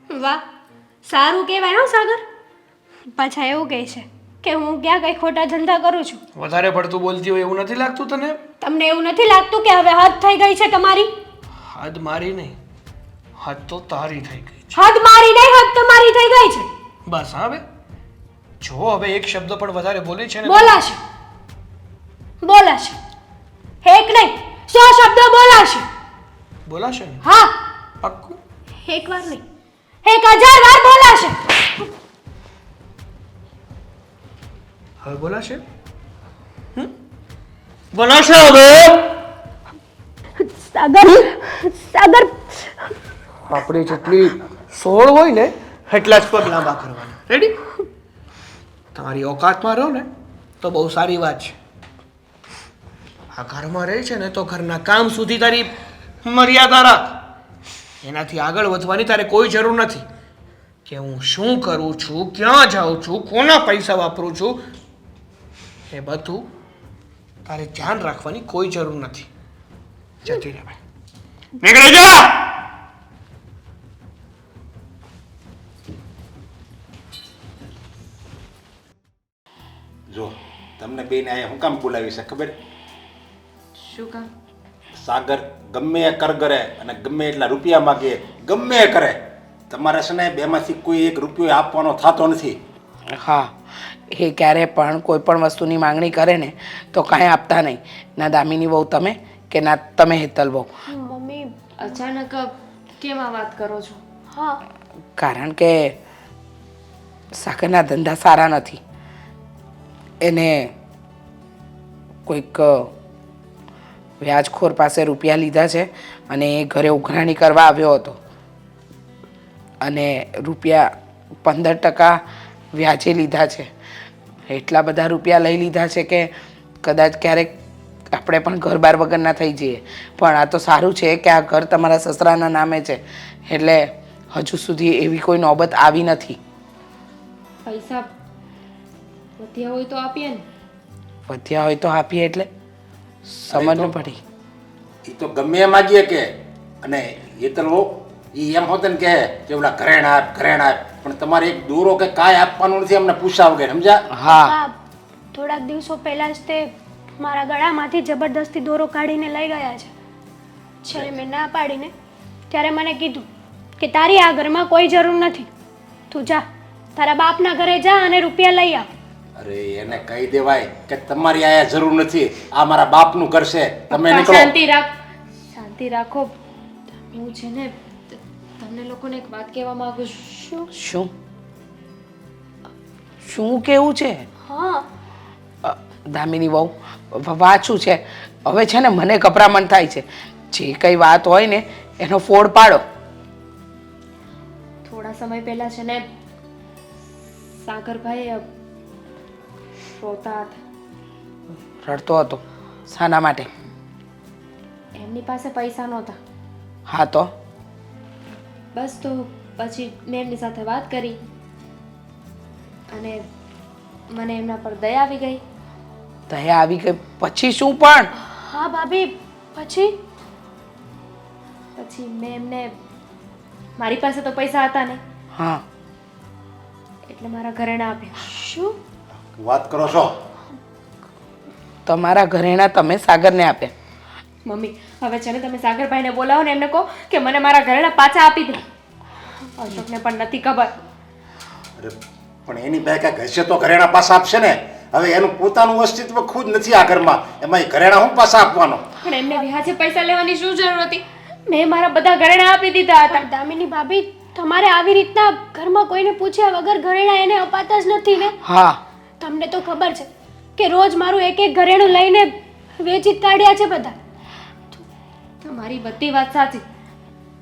વાહ, સારું કહેવાય હો સાગર. પાછા એવું કહે છે કે હું ક્યાં કઈ ખોટા ધંધા કરું છું. વધારે પડતું બોલતી હોય એવું નથી લાગતું તને? તમને એવું નથી લાગતું કે હવે હદ થઈ ગઈ છે તમારી? હદ મારી નહીં, હદ તો તારી થઈ ગઈ. હદ મારી નહીં, હદ તમારી થઈ ગઈ છે. બસ હવે જો હવે એક શબ્દ પણ વધારે બોલી છે ને બોલાશે, એક નહીં 100 શબ્દો બોલાશે. બોલાશે ને? હા, પાક્કું? એક વાર નહીં, 1000 વાર બોલાશે. હવે બોલાશે? બોલાશે હવે? સાગર આપણી જેટલી 16 હોય ને એટલા જ પગ લાંબા કરવાના. રેડી? તમારી ઓકાતમાં રહો ને તો બહુ સારી વાત છે. આ ઘરમાં રહે છે ને તો ઘરના કામ સુધી તારી મર્યાદા રાખ. એનાથી આગળ વધવાની તારે કોઈ જરૂર નથી કે હું શું કરું છું, ક્યાં જાઉં છું, કોના પૈસા વાપરું છું, એ બધું તારે ધ્યાન રાખવાની કોઈ જરૂર નથી. જતી રહે ભાઈ, નીકળી જા. જો તમને બેને અહીંયા હું કામ બોલાવી છે ખબર? શું કામ? સાગર ગમે એ કર કરે અને ગમે એટલા રૂપિયા માગે, ગમે એ કરે, તમારે છે ને બેમાંથી કોઈ એક રૂપિયો આપવાનો થતો નથી. હા, એ ક્યારે પણ કોઈ પણ વસ્તુની માંગણી કરે ને તો કાંઈ આપતા નહીં. ના દામિની બહુ તમે કે ના તમે હેતલ બહુ. મમ્મી, અચાનક કેમ આ વાત કરો છો? હા, કારણ કે સાગરના ધંધા સારા નથી. એને કોઈક વ્યાજખોર પાસે રૂપિયા લીધા છે અને એ ઘરે ઉઘરાણી કરવા આવ્યો હતો અને રૂપિયા 15% વ્યાજે લીધા છે. એટલા બધા રૂપિયા લઈ લીધા છે કે કદાચ ક્યારેક આપણે પણ ઘર બાર વગરના થઈ જઈએ. પણ આ તો સારું છે કે આ ઘર તમારા સસરાના નામે છે, એટલે હજુ સુધી એવી કોઈ નોબત આવી નથી. પૈસા વધ્યા હોય તો આપીએ ને. વધ્યા હોય તો આપીએ એટલે સમજ ન પડી. એ તો ગમે એ માગીએ કે, અને એ તો એ એમ હોત ને કે ઓલા ઘરેણા આપ, પણ તમારે એક દોરો કે કાંઈ આપવાનું નથી અમને પૂછ્યા વગર, સમજ્યા? હા, પપ્પા થોડાક દિવસો પહેલા જ તે મારા ગળામાંથી જબરદસ્તી દોરો કાઢીને લઈ ગયા છે. જ્યારે મેં ના પાડીને ત્યારે મને કીધું કે તારી આ ઘરમાં કોઈ જરૂર નથી, તું જા તારા બાપના ઘરે જા અને રૂપિયા લઈ આવ. અરે એને કહી દેવાય કે તમારી આયા જરૂર નથી, આ મારા બાપનું ઘર છે, તમે નીકળો. શાંતિ રાખો. હું છે ને તમને લોકોને એક વાત કહેવા માંગુ છું. શું શું કેવું છે? હા, દામિની બહુ વાંચું છે હવે છે ને મને ગભરામણ થાય છે. જે કઈ વાત હોય ને એનો ફોડ પાડો. થોડા સમય પહેલા છે ને સાગરભાઈ રોતા હતા. રડતો હતો? શાના માટે? એમની પાસે પૈસા નહોતા. હા તો? બસ તો પછી મેં એમની સાથે વાત કરી અને મને એમના પર દયા આવી ગઈ. દયા આવી ગઈ પછી શું પણ? હા ભાભી, પછી મેં એમને, મારી પાસે તો પૈસા હતા નહીં, હા, એટલે મારા ઘરેણા આપ્યા. શું વાત કરો છો? તમારા ઘરેણા તમે સાગરને આપ્યા? મમ્મી, હવે છે ને તમે સાગરભાઈને બોલાવો ને એમને કહો કે મને મારા ઘરેણા પાછા આપી દે. અશોકને પણ નથી ખબર. અરે પણ એની પાસે કાંઈક હશે તો ઘરેણા પાછા આપશે ને. હવે એનું પોતાનું અસ્તિત્વ ખુદ નથી આ ઘરમાં, એમાં એ ઘરેણા હું પાછા આપવાનો? પણ એમને વ્યાજે પૈસા લેવાની શું જરૂર હતી? મેં મારા બધા ઘરેણા આપી દીધા હતા. પણ દામિની ભાભી, તમારે આવી રીતના ઘરમાં કોઈને પૂછ્યા વગર ઘરેણા એને અપાતા જ નથી ને? હા, તમને તો ખબર છે કે રોજ મારું એક એક ઘરેણું લઈને વેચી જ કાઢ્યા છે બધા. તમારી બધી વાત સાચી,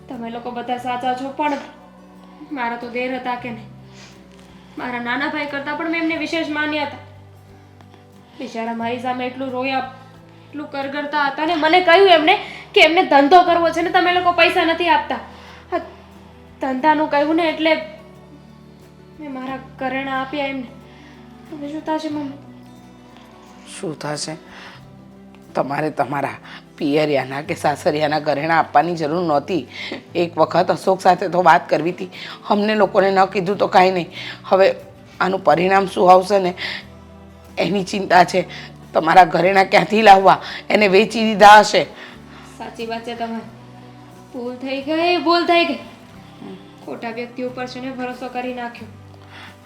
તમે લોકો બધા સાચા છો, પણ મારા તો દેર હતા કે નહીં. મારા નાના ભાઈ કરતાં પણ મેં એમને વિશેષ માન્યા હતા. બિચારા મારી સામે એટલું રોયા, એટલું કરગરતા હતા ને મને કહ્યું એમને કે એમને ધંધો કરવો છે ને તમે લોકો પૈસા નથી આપતા. હા, ધંધાનું કહ્યું ને એટલે મેં મારા ઘરેણાં આપ્યા એમને. હવે શું થશે મમ્મી? શું થશે? તમારે તમારા પિયરિયાના કે સાસરિયાના ઘરેણાં આપવાની જરૂર નહોતી. એક વખત અશોક સાથે તો વાત કરવી હતી. અમને લોકોને ન કીધું તો કાંઈ નહીં. હવે આનું પરિણામ શું આવશે ને એની ચિંતા છે. તમારા ઘરેણાં ક્યાંથી લાવવા? એને વેચી દીધા હશે. સાચી વાત છે તમારી. ભૂલ થઈ ગઈ. ખોટા વ્યક્તિ ઉપર છે ને ભરોસો કરી નાખ્યો.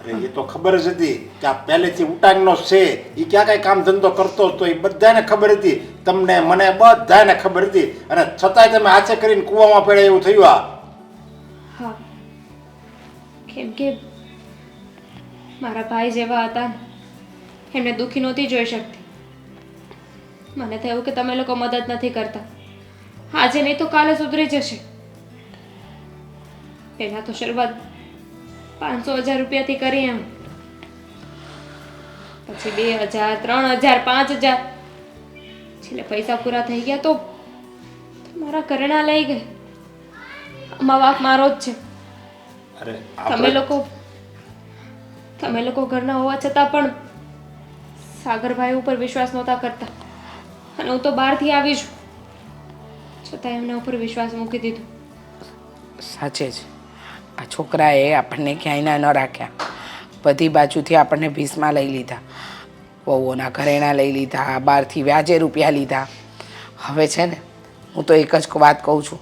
અરે એ તો ખબર જ હતી કે આ પહેલેથી ઉટાંગનો છે, એ ક્યાં કાંઈ કામ ધંધો કરતો હતો, એ બધાને ખબર હતી. તમને મને બધાને ખબર હતી, અને છતાંય તમે હાથે કરીને કૂવામાં પડે એવું થયું. હા, કેમ કે મારા ભાઈ જેવા હતા ને એમને દુઃખી નહોતી જોઈ શકતી. મને થયું કે તમે લોકો મદદ નથી કરતા. આજે નહીં તો કાલે સુધરી જશે. પહેલાં તો શરૂઆત 500,000 રૂપિયાથી કરી એમ, પછી 2,000, 3,000, 5,000. છેલ્લે પૈસા પૂરા થઈ ગયા તો મારા ઘરેણાં લઈ ગઈ. આમાં વાંક મારો જ છે. અરે તમે લોકો ઘરના હોવા છતાં પણ સાગરભાઈ ઉપર વિશ્વાસ નહોતા કરતા, અને હું તો બહારથી આવી છું છતાં એમના ઉપર વિશ્વાસ મૂકી દીધો. સાચે જ આ છોકરાએ આપણને ક્યાંય ન રાખ્યા. બધી બાજુથી આપણને ભીસમાં લઈ લીધા. વહુઓના ઘરેણાં લઈ લીધા, બહારથી વ્યાજે રૂપિયા લીધા. હવે છે ને હું તો એક જ વાત કહું છું,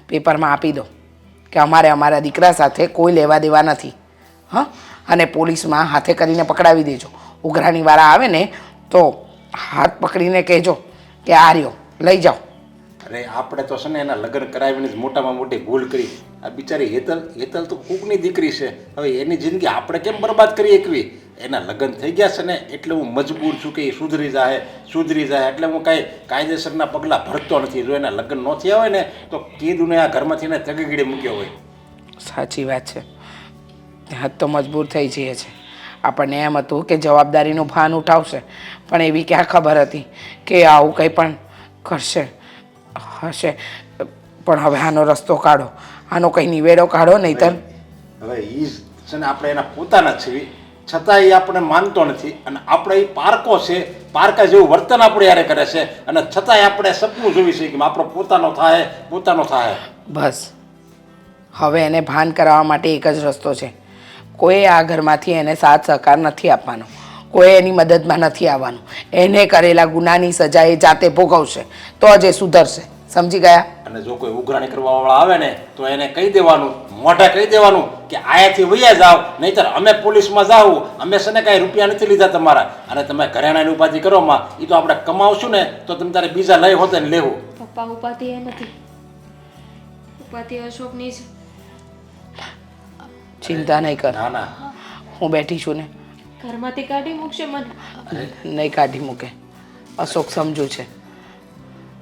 પેપરમાં આપી દો કે અમારા દીકરા સાથે કોઈ લેવા દેવા નથી. હા, અને પોલીસમાં હાથે કરીને પકડાવી દેજો. ઉઘરાણીવાળા આવે ને તો હાથ પકડીને કહેજો કે આ રહ્યો લઈ જાઓ. અરે આપણે તો છે ને એના લગ્ન કરાવીને જ મોટામાં મોટી ભૂલ કરી. આ બિચારી હેતલ તો કૂકની દીકરી છે. હવે એની જિંદગી આપણે કેમ બરબાદ કરી એકવી? એના લગ્ન થઈ ગયા છે ને એટલે હું મજબૂર છું કે એ સુધરી જાય. એટલે હું કાંઈ કાયદેસરના પગલાં ભરતો નથી. જો એના લગ્ન ન થયા હોય ને તો કીધું ને આ ઘરમાંથી એને તગીડી મૂક્યો હોય. સાચી વાત છે. ત્યાં તો મજબૂર થઈ જઈએ છે. આપણને એમ હતું કે જવાબદારીનું ભાન ઉઠાવશે, પણ એવી ક્યાં ખબર હતી કે આવું કંઈ પણ હશે. પણ હવે આનો રસ્તો કાઢો, આનો કંઈ નિવેડો કાઢો, નહીંતર હવે એ છે ને આપણે એના પોતાના છીએ, છતાં એ આપણે માનતો નથી. અને આપણે એ પારકો છે, પારકા જેવું વર્તન આપણે યારે કરે છે, અને છતાંય આપણે સપનું જોવી છે કે આપણો પોતાનો થાય. બસ હવે એને ભાન કરાવવા માટે એક જ રસ્તો છે. કોઈ આ ઘરમાંથી એને સાથ સહકાર નથી આપવાનો. કોઈ એની મદદમાં નથી આવવાનું. એને કરેલા ગુનાની સજા એ જાતે ભોગવશે તો જ એ સુધરશે. સમજી ગયા? અને જો કોઈ ઉઘરાણી કરવાવાળા આવે ને તો એને કહી દેવાનું, મોઢે કહી દેવાનું કે આયાથી વૈયા જાઓ, નહીંતર અમે પોલીસમાં જાવું. અમે છે ને કાંઈ રૂપિયા નથી લીધા તમારા, અને તમે ઘરેણાની ઉપાધિ કરો માં, એ તો આપણે કમાવશું ને તો તમે તારે બીજા લઈ હોતે ને લેવું. પપ્પા ઉપાધિ એ નથી, ઉપાધિ અશોકની છે. ચિંતા નહીં કર, ના હું બેઠી છું ને. ઘરમાંથી કાઢી મૂકશે મને? નહીં કાઢી મૂકે. અશોક સમજુ છે.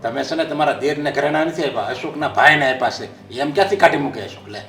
તમે છે ને તમારા દેરને ઘરેણા નથી આપ્યા, અશોકના ભાઈને આપ્યા છે. એમ ક્યાંથી કાઢી મૂકે અશોક? લે